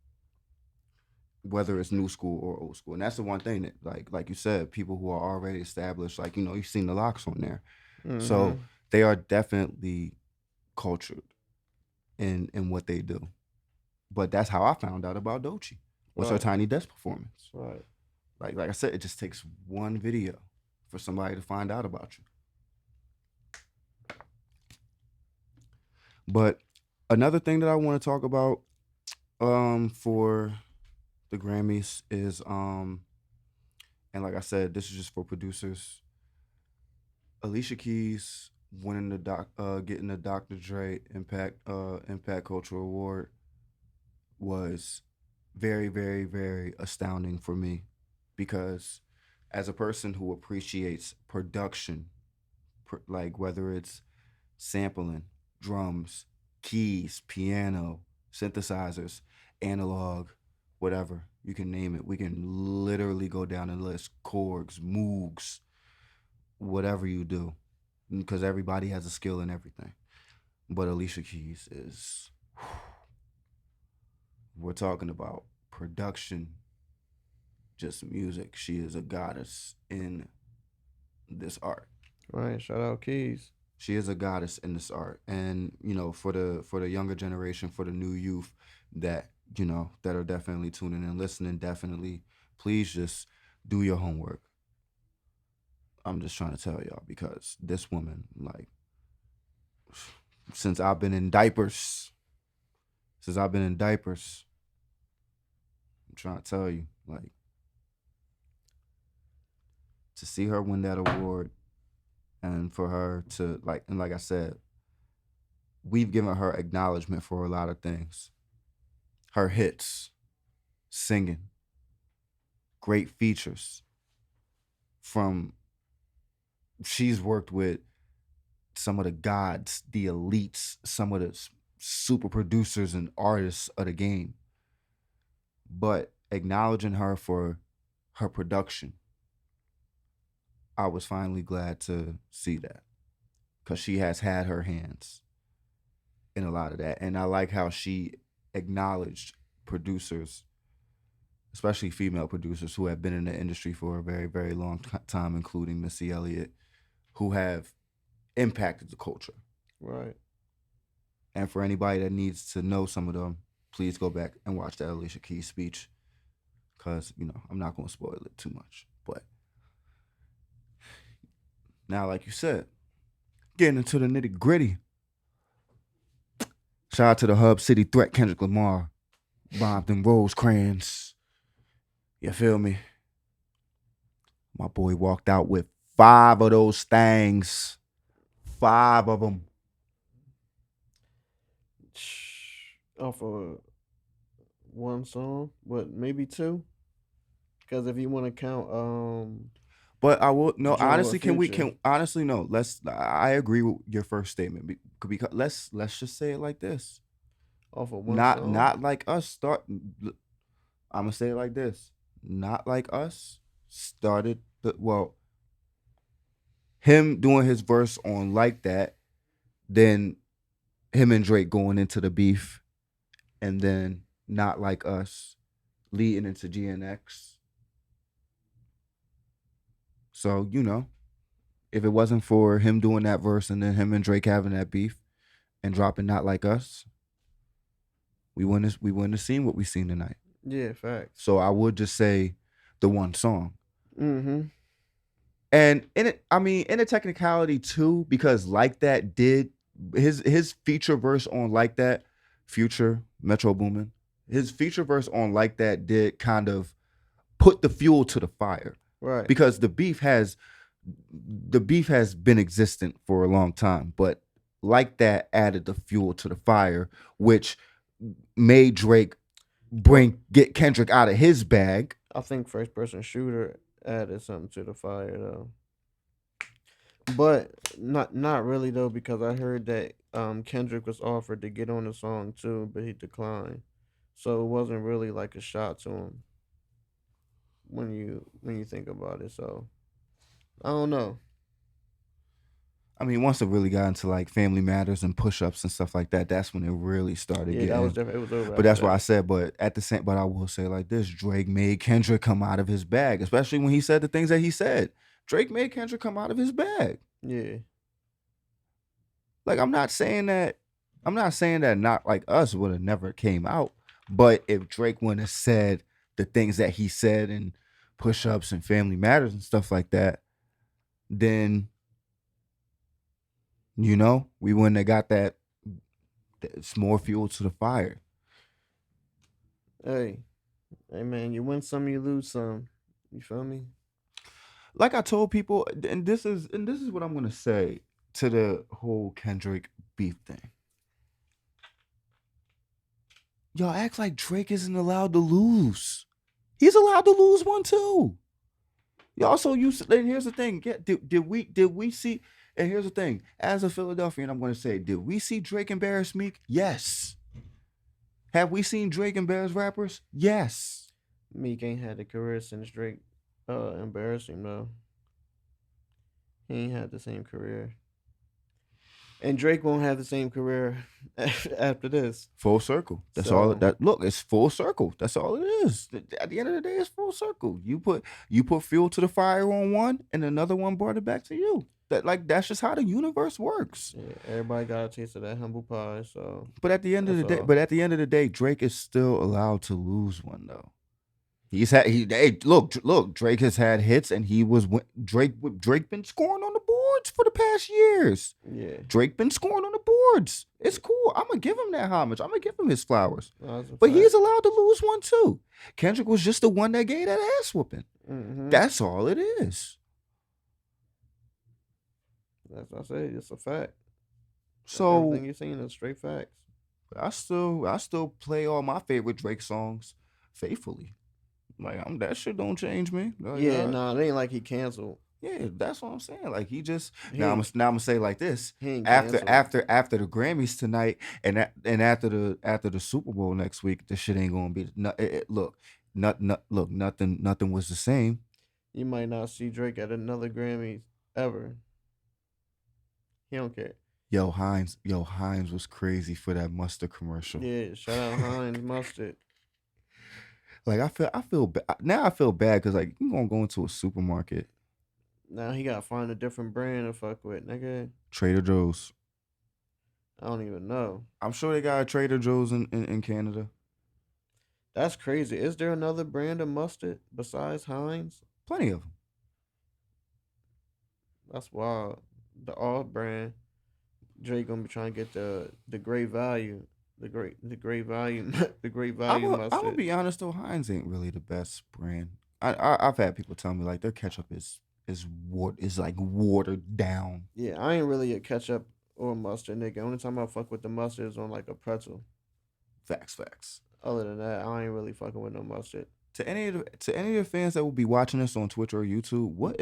whether it's new school or old school, and that's the one thing that, like you said, people who are already established, like you've seen the locks on there, so Mm-hmm. they are definitely cultured in what they do. But that's how I found out about Doechii was her Right. Tiny Desk performance. Right. Like I said, it just takes one video for somebody to find out about you. But another thing that I want to talk about for the Grammys is and like I said, this is just for producers. Alicia Keys winning getting the Dr. Dre Impact Cultural Award was very, very, very astounding for me because as a person who appreciates production, like whether it's sampling, drums, keys, piano, synthesizers, analog, whatever, you can name it. We can literally go down the list, Korgs, Moogs, whatever you do, because everybody has a skill in everything. But Alicia Keys is we're talking about production, just music. She is a goddess in this art. Right. Shout out Keys. She is a goddess in this art, and for the younger generation, for the new youth that that are definitely tuning in, listening, definitely, please just do your homework. I'm just trying to tell y'all because this woman, like, since I've been in diapers, since I've been in diapers, I'm trying to tell you, like, to see her win that award and for her to like I said, we've given her acknowledgement for a lot of things. Her hits, singing, great features from she's worked with some of the gods, the elites, some of the super producers and artists of the game. But acknowledging her for her production, I was finally glad to see that because she has had her hands in a lot of that. And I like how she acknowledged producers, especially female producers who have been in the industry for a very, very long time, including Missy Elliott, who have impacted the culture. Right. And for anybody that needs to know some of them, please go back and watch that Alicia Keys speech because, I'm not going to spoil it too much. But now, like you said, getting into the nitty gritty. Shout out to the Hub City Threat, Kendrick Lamar, bombed in Rosecrans. You feel me? My boy walked out with 5 of those things. 5 of them. Off of one song, but maybe 2. Because if you want to count, But I will no. Joe Honestly, or can we Future. can honestly no. Let's. I agree with your first statement because let's just say it like this. Off of one Not song. not like us start. I'm gonna say it like this. Not like us started him doing his verse on like that, then him and Drake going into the beef, and then not like us leading into GNX. So if it wasn't for him doing that verse and then him and Drake having that beef and dropping not like us, we wouldn't have seen what we seen tonight. Yeah, facts. So I would just say the one song. Mm-hmm. And in a technicality too, because like that did his feature verse on like that, Future, Metro Boomin, his feature verse on like that did kind of put the fuel to the fire. Right. Because the beef has been existent for a long time, but like that added the fuel to the fire, which made Drake get Kendrick out of his bag. I think First Person Shooter added something to the fire though. But not really though, because I heard that Kendrick was offered to get on the song too, but he declined. So it wasn't really like a shot to him when you think about it. So I don't know. I mean, once it really got into like Family Matters and push-ups and stuff like that, that's when it really started Yeah, that was getting. definitely, it was over But after that's why I that. said. But I will say like this: Drake made Kendrick come out of his bag, especially when he said the things that he said. Drake made Kendrick come out of his bag. Yeah. Like I'm not saying that. I'm not saying that not like us would have never came out. But if Drake wouldn't have said the things that he said and push-ups and Family Matters and stuff like that, then we wouldn't have got that. It's more fuel to the fire. Hey, hey man, you win some, you lose some. You feel me? Like I told people, and this is what I'm gonna say to the whole Kendrick beef thing. Y'all act like Drake isn't allowed to lose. He's allowed to lose one too. Y'all so used. And here's the thing: did we see? And here's the thing: as a Philadelphian, I'm gonna say, did we see Drake embarrass Meek? Yes. Have we seen Drake embarrass rappers? Yes. Meek ain't had the career since Drake embarrassed him though. He ain't had the same career. And Drake won't have the same career after this. Full circle. That's all. So That look, it's full circle. That's all it is. At the end of the day, it's full circle. You put fuel to the fire on one, and another one brought it back to you. That's just how the universe works. yeah, everybody got a taste of that humble pie. So But at the end of that's the day, all. but at the end of the day, Drake is still allowed to lose one though. Hey, look, Drake has had hits, and Drake been scoring on the boards for the past years. Yeah, Drake been scoring on the boards. It's cool. I'm gonna give him that homage. I'm gonna give him his flowers. that's a But he's fact. allowed to lose one too. Kendrick was just the one that gave that ass whooping. Mm-hmm. That's all it is. That's I say it's a fact. So Everything you're saying is straight facts. I still play all my favorite Drake songs faithfully. Like that shit don't change me. Like, Yeah, nah, it ain't like he canceled. yeah, that's what I'm saying. Like he just He now I'm ain't, gonna say it like this. he ain't After canceled. after the Grammys tonight and after the Super Bowl next week, this shit ain't gonna be look, nothing was the same. You might not see Drake at another Grammy ever. He don't care. Yo, Heinz was crazy for that mustard commercial. Yeah, shout out Heinz Mustard. Like now I feel bad because like you gonna go into a supermarket, Now he gotta find a different brand to fuck with, nigga. Trader Joe's. I don't even know. I'm sure they got a Trader Joe's in Canada. That's crazy. Is there another brand of mustard besides Heinz? Plenty of them. That's wild. The all brand. Drake gonna be trying to get the great value, the great value, the great value I'm gonna mustard. be honest though, Heinz ain't really the best brand. I've had people tell me like their ketchup is like watered down. Yeah, I ain't really a ketchup or mustard nigga. Only time I fuck with the mustard is on like a pretzel. Facts. Other than that, I ain't really fucking with no mustard. To any of the fans that will be watching this on Twitch or YouTube, what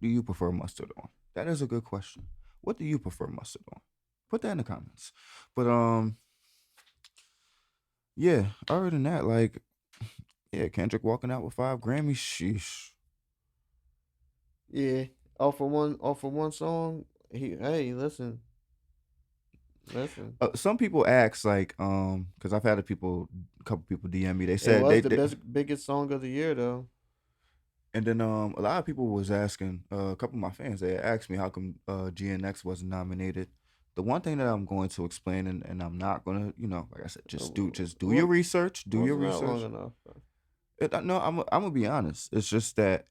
do you prefer mustard on? That is a good question. What do you prefer mustard on? Put that in the comments. But yeah. Other than that, like, yeah, Kendrick walking out with 5 Grammys. Sheesh. Yeah, off of one song. Hey, listen. Some people ask like, because I've had a couple people DM me. They It said was the biggest song of the year though. and then a lot of people was asking. A couple of my fans they asked me how come GNX wasn't nominated. The one thing that I'm going to explain, and I'm not gonna, like I said, just do your research. Do your Wasn't that long research. enough? Bro. No, I'm gonna be honest. It's just that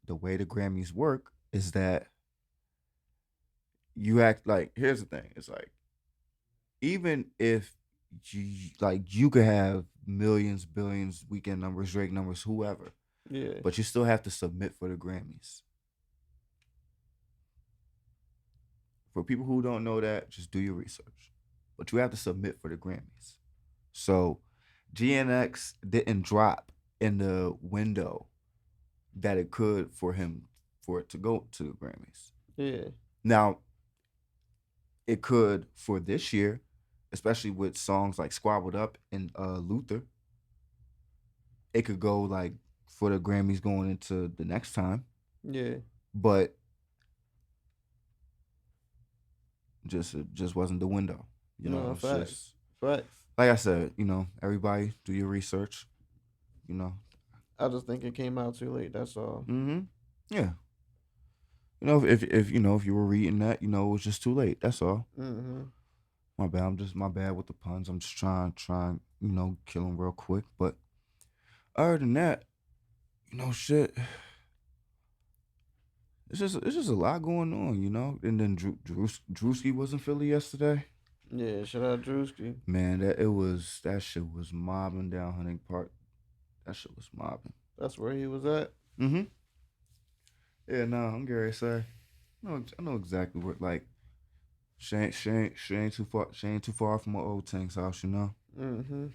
the way the Grammys work is that you act like. Here's the thing. It's like even if you could have millions, billions, weekend numbers, Drake numbers, whoever, Yeah, but you still have to submit for the Grammys. For people who don't know that, just do your research. But you have to submit for the Grammys. So GNX didn't drop in the window that it could for it to go to the Grammys. yeah, Now, it could for this year, especially with songs like Squabbled Up and Luther. It could go like for the Grammys going into the next time. yeah. But it just wasn't the window. No, It's facts, just facts. like I said, everybody do your research. I just think it came out too late. That's all. Yeah. If you were reading that, it was just too late. That's all. Mm-hmm. My bad. My bad with the puns. I'm just trying, kill them real quick. But other than that, shit. It's just a lot going on, And then Drewski was in Philly yesterday. Yeah, shout out Drewski. Man, that shit was mobbing down Hunting Park. That shit was mobbing. That's where he was at. Mm-hmm. Yeah, no, I'm Gary. Say, I know exactly what like. She ain't too far. She ain't too far from my old Tank's house. Mm-hmm. I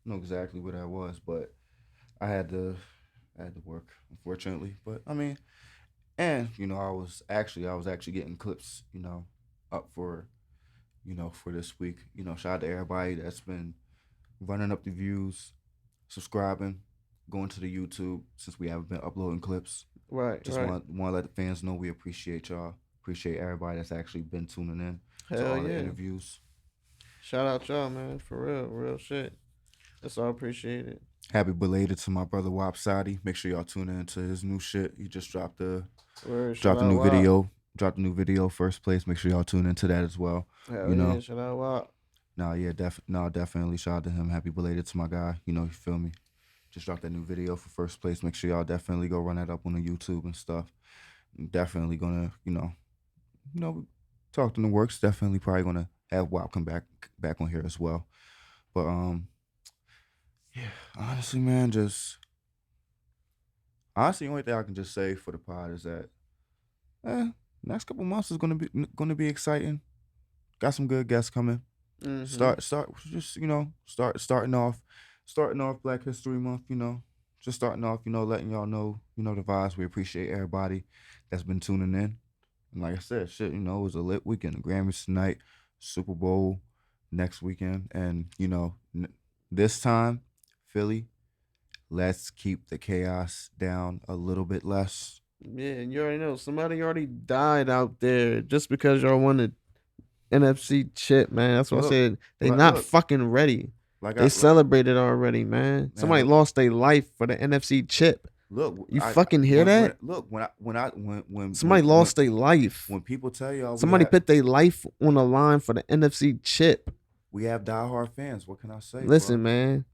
know exactly where that was, but I had to work, unfortunately. But I mean, and I was actually getting clips, up for, for this week. Shout out to everybody that's been running up the views, subscribing, going to the YouTube since we haven't been uploading clips. Right, Just right. want to let the fans know we appreciate y'all. Appreciate everybody that's actually been tuning in. to Hell all the yeah. interviews. Shout out y'all, man. For real shit. That's all appreciated. Happy belated to my brother Wap Sadi. Make sure y'all tune in to his new shit. He just dropped a Shout out new Wop. video. Dropped a new video, First Place. Make sure y'all tune into that as well. Hell you know. yeah, shout out Wop. Definitely shout out to him. Happy belated to my guy. You feel me? Just dropped that new video for First Place. Make sure y'all definitely go run that up on the YouTube and stuff. I'm definitely gonna, talk to the works. Definitely probably gonna have WAP come back on here as well. But yeah, honestly, man, the only thing I can just say for the pod is that next couple months is gonna be exciting. Got some good guests coming. Mm-hmm. Starting off Black History Month, just starting off, letting y'all know, the vibes. We appreciate everybody that's been tuning in. And like I said, shit, it was a lit weekend. The Grammys tonight, Super Bowl next weekend. And, this time, Philly, let's keep the chaos down a little bit less. Yeah, and you already know, somebody already died out there just because y'all wanted NFC chip, man. That's what I said. They not fucking ready. They celebrated already, man. Somebody lost their life for the NFC chip. Look, you fucking hear that? When somebody lost their life. When people tell y'all somebody put their life on the line for the NFC chip. We have diehard fans. What can I say? Listen, man.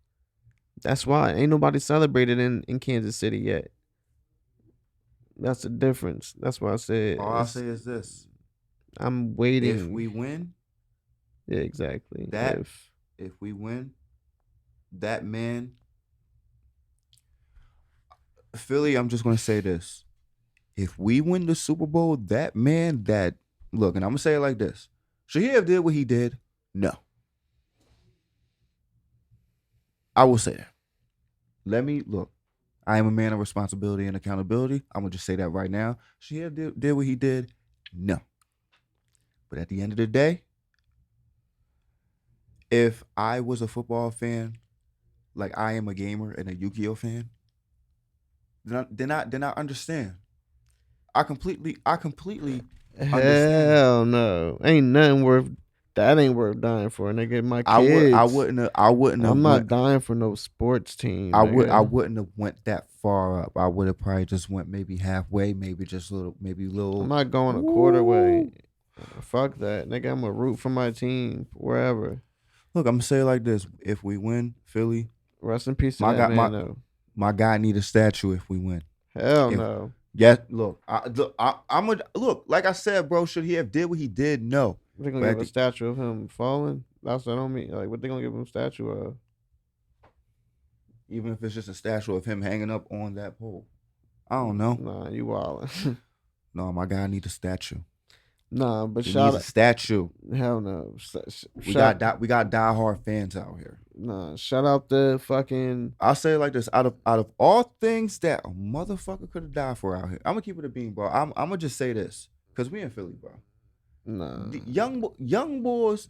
That's why ain't nobody celebrated in Kansas City yet. That's the difference. That's why I said. All I say is this. I'm waiting. If we win. Yeah, exactly. If we win, that man. Philly, I'm just going to say this. If we win the Super Bowl, that man look, and I'm going to say it like this. Should he have did what he did? No. I will say that. Let me look. I am a man of responsibility and accountability. I'm going to just say that right now. Should he have did what he did? No. But at the end of the day, if I was a football fan, like I am a gamer and a Yu-Gi-Oh fan, then I understand. I completely understand. Hell no. Ain't nothing worth that ain't worth dying for, nigga. My kids. I wouldn't have. I'm not dying for no sports team. I wouldn't have went that far up. I would have probably just went maybe halfway, maybe just a little. I'm not going a quarter way. Fuck that, nigga. I'm gonna root for my team wherever. Look, I'm gonna say it like this: if we win, Philly, rest in peace. My guy need a statue if we win. Hell no. Yes, look, I'm gonna look. Like I said, bro, should he have did what he did? No. They're gonna give a statue of him falling. That's what I don't mean. Like, what they gonna give him a statue of? Even if it's just a statue of him hanging up on that pole. I don't know. Nah, you wildin'. No, my guy need a statue. Nah, but he needs a statue. Hell no. We got diehard fans out here. Nah, shout out the fucking. I'll say it like this: out of all things that a motherfucker could have died for out here, I'm gonna keep it a bean, bro. I'm gonna just say this because we in Philly, bro. Nah, young boys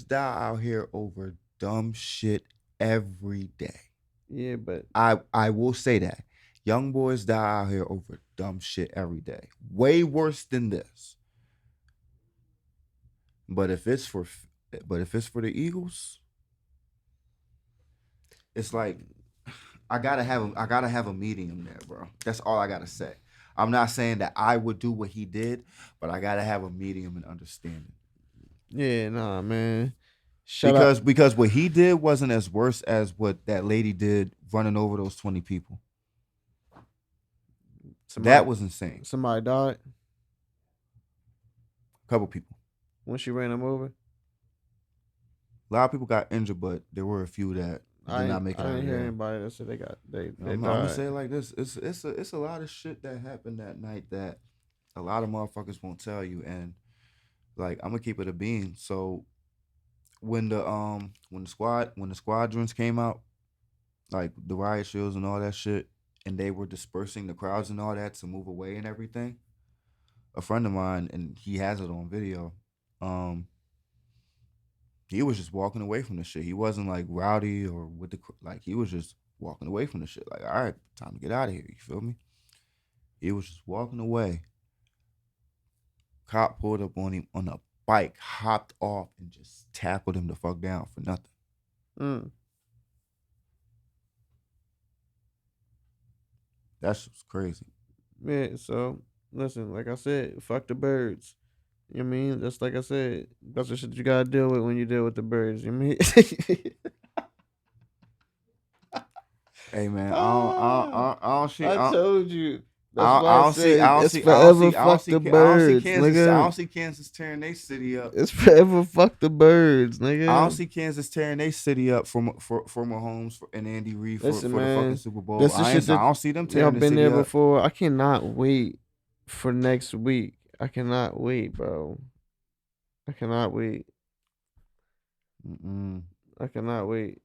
die out here over dumb shit every day. Yeah, but I will say that young boys die out here over dumb shit every day. Way worse than this. But if it's for the Eagles, it's like I gotta have a medium there, bro. That's all I gotta say. I'm not saying that I would do what he did, but I gotta have a medium and understanding. Yeah, nah, man. Because what he did wasn't as worse as what that lady did running over those 20 people. That was insane. Somebody died. A couple people. When she ran him over. A lot of people got injured, but there were a few that did not make it out. I didn't hear anybody that said they died. I'm gonna say it like this: it's a lot of shit that happened that night that a lot of motherfuckers won't tell you, and like I'm gonna keep it a bean. So when the squadrons came out, like the riot shields and all that shit, and they were dispersing the crowds and all that to move away and everything, a friend of mine, and he has it on video, he was just walking away from the shit. He wasn't like rowdy or with the he was just walking away from the shit. Like, all right, time to get out of here. You feel me? He was just walking away. Cop pulled up on him on a bike, hopped off, and just tackled him the fuck down for nothing. Mm. That shit was crazy. Yeah, so listen, like I said, fuck the birds. You know what I mean? Just like I said, that's the shit you gotta deal with when you deal with the birds. You know what I mean? Hey man, Ah, I don't see, I told you. That's I why I don't see, said it's forever fuck the birds, I nigga. don't see Kansas tearing their city up. It's forever fuck the birds, I don't nigga. see Kansas tearing their city up for Mahomes and Andy Reid Listen, for the fucking man. Super Bowl. This is shit I that don't see them y'all tearing the been city there up. before. I cannot wait for next week. I cannot wait, bro. I cannot wait. Mm-mm. I cannot wait.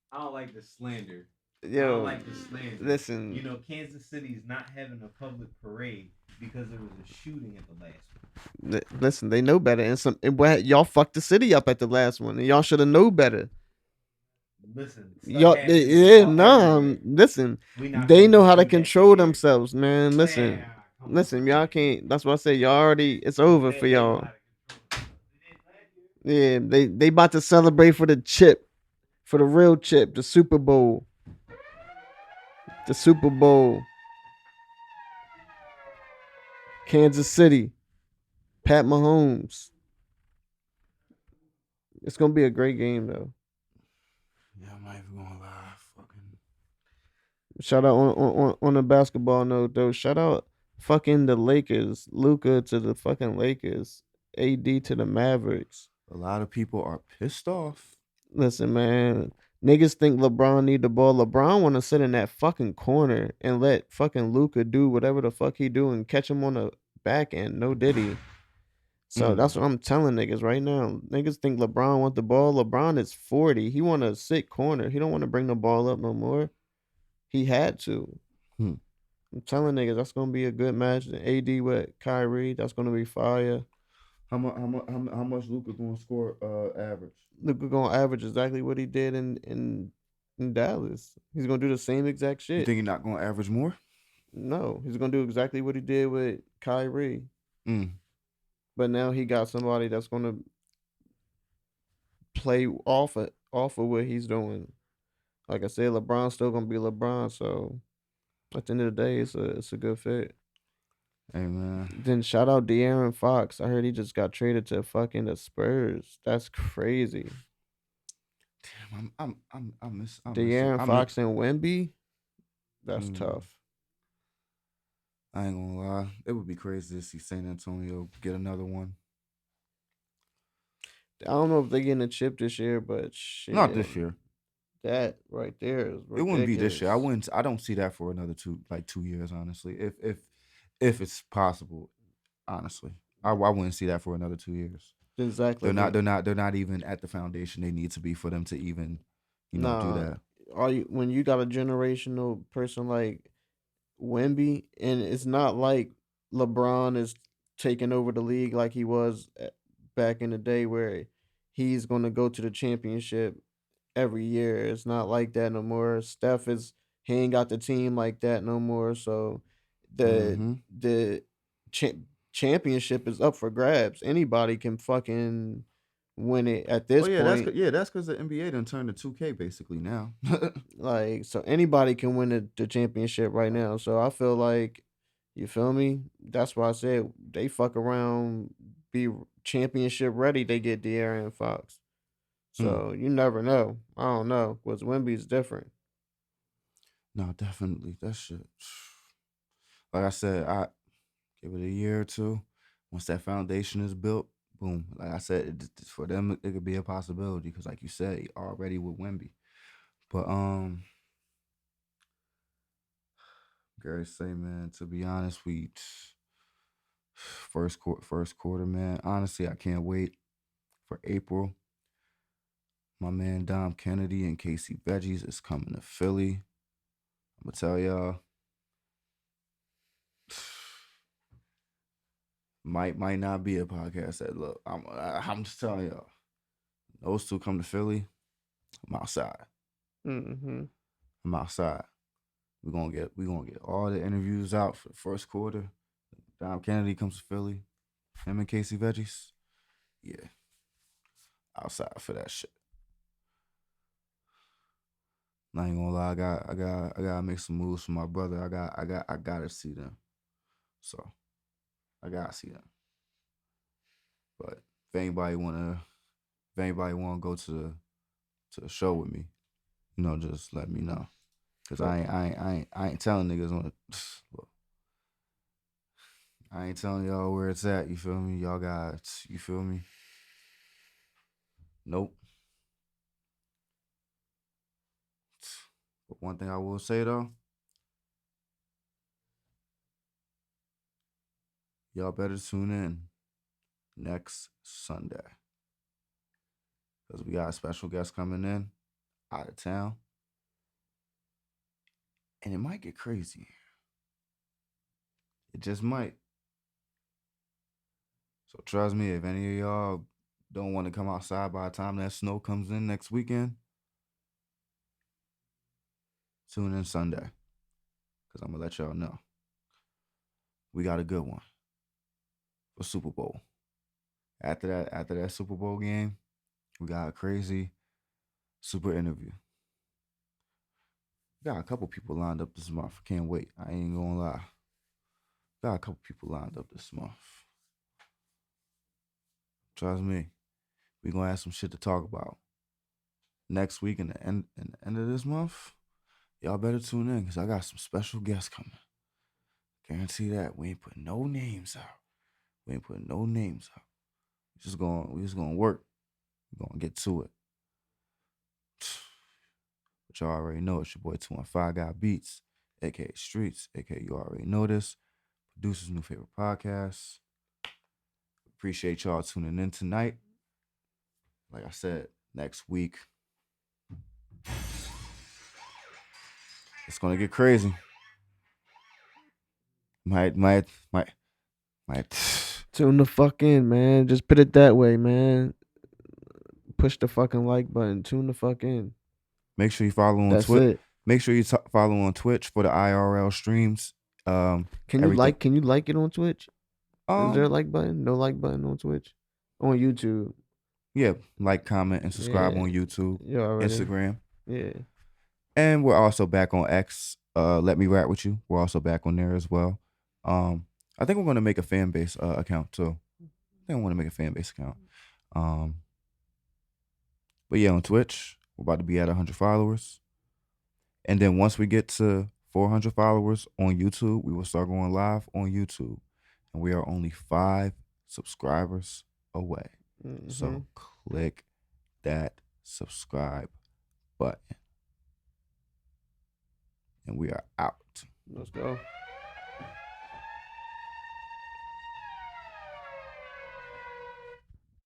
I don't like the slander. I Yo, don't like the slander. listen. You know, Kansas City's not having a public parade because there was a shooting at the last one. Listen, they know better. Y'all fucked the city up at the last one, and y'all should have known better. Listen, Y'all, listen. They know how to control themselves, man. Listen, listen. Y'all can't. That's what I say. Y'all already. It's over for y'all. Yeah, they about to celebrate for the chip, for the real chip, the Super Bowl. The Super Bowl. Kansas City. Pat Mahomes. It's gonna be a great game though. Yeah, I'm not even gonna lie. Fucking. Shout out on the basketball note though. Shout out fucking the Lakers. Luka to the fucking Lakers. AD to the Mavericks. A lot of people are pissed off. Listen, man. Niggas think LeBron need the ball. LeBron want to sit in that fucking corner and let fucking Luka do whatever the fuck he do and catch him on the back end. No diddy. So that's what I'm telling niggas right now. Niggas think LeBron want the ball. LeBron is 40. He want to sit corner. He don't want to bring the ball up no more. He had to. Hmm. I'm telling niggas that's gonna be a good match. AD with Kyrie, that's gonna be fire. How much Luka gonna score average? Luka gonna average exactly what he did in Dallas. He's gonna do the same exact You shit. think he's not gonna average more? No, he's gonna do exactly what he did with Kyrie. Mm. But now he got somebody that's gonna play off of what he's doing. Like I said, LeBron's still gonna be LeBron. So at the end of the day, it's a good fit. Hey man. Then shout out De'Aaron Fox. I heard he just got traded to fucking the Spurs. That's crazy. Damn, I miss De'Aaron Fox and Wemby. That's tough. I ain't gonna lie. It would be crazy to see San Antonio get another one. I don't know if they getting a chip this year, but shit. Not this year. That right there is ridiculous. It wouldn't be this year. I don't see that for another 2 years, honestly. If it's possible, honestly. I wouldn't see that for another 2 years. Exactly. They're not even at the foundation they need to be for them to even, do that. When you got a generational person like Wemby, and it's not like LeBron is taking over the league like he was back in the day where he's going to go to the championship every year. It's not like that no more. He ain't got the team like that no more. So the championship is up for grabs. Anybody can fucking win it at this point. That's because the NBA done turned to 2K basically now. Like, so anybody can win the championship right now. So I feel like, you feel me? That's why I said they fuck around, be championship ready. They get De'Aaron Fox. So you never know. I don't know. Because Wemby's different. No, definitely. That shit. Like I said, I give it a year or two. Once that foundation is built, boom. Like I said, for them, it could be a possibility because, like you said, already with Wemby. But Gary say, man, to be honest, first quarter, man. Honestly, I can't wait for April. My man Dom Kennedy and Casey Veggies is coming to Philly. I'm gonna tell y'all, might not be a podcast that look. I'm just telling y'all, those two come to Philly, I'm outside. Mm-hmm. I'm outside. We're gonna get all the interviews out for the first quarter. Dom Kennedy comes to Philly. Him and Casey Veggies. yeah, outside for that shit. I ain't gonna lie, I gotta make some moves for my brother. I gotta see them. So I gotta see them. But if anybody wanna go to the show with me, just let me know. Cause I ain't telling niggas on look, I ain't telling y'all where it's at, you feel me? Y'all got, you feel me? Nope. But one thing I will say though, y'all better tune in next Sunday. Because we got a special guest coming in out of town. And it might get crazy. It just might. So trust me, if any of y'all don't want to come outside by the time that snow comes in next weekend, tune in Sunday. Because I'm going to let y'all know. We got a good one for Super Bowl. After that Super Bowl game, we got a crazy super interview. We got a couple people lined up this month. Can't wait. I ain't gonna lie. Got a couple people lined up this month. Trust me. We gonna have some shit to talk about. Next week and the end of this month, y'all better tune in because I got some special guests coming. Guarantee that. We ain't putting no names out. We just gonna work. We're gonna get to it. But y'all already know it's your boy 215 Got Beats, aka Streets, aka you already know this. Producer's new favorite podcast. Appreciate y'all tuning in tonight. Like I said, next week it's gonna get crazy. Might Tune the fuck in, man. Just put it that way, man. Push the fucking like button. Tune the fuck in. Make sure you follow on That's Twitch. it. Make sure you follow on Twitch for the IRL streams. Can you like it on Twitch? Is there a Um, like button? No like button on Twitch? On YouTube. yeah, like, comment, and subscribe Yeah. on YouTube, You already. Instagram. Yeah. And we're also back on X. Let me rap with you. We're also back on there as well. I think we're gonna make a fan base account too. I think I want to make a fan base account. But yeah, on Twitch, we're about to be at 100 followers. And then once we get to 400 followers on YouTube, we will start going live on YouTube. And we are only 5 subscribers away. Mm-hmm. So click that subscribe button. And we are out. Let's go.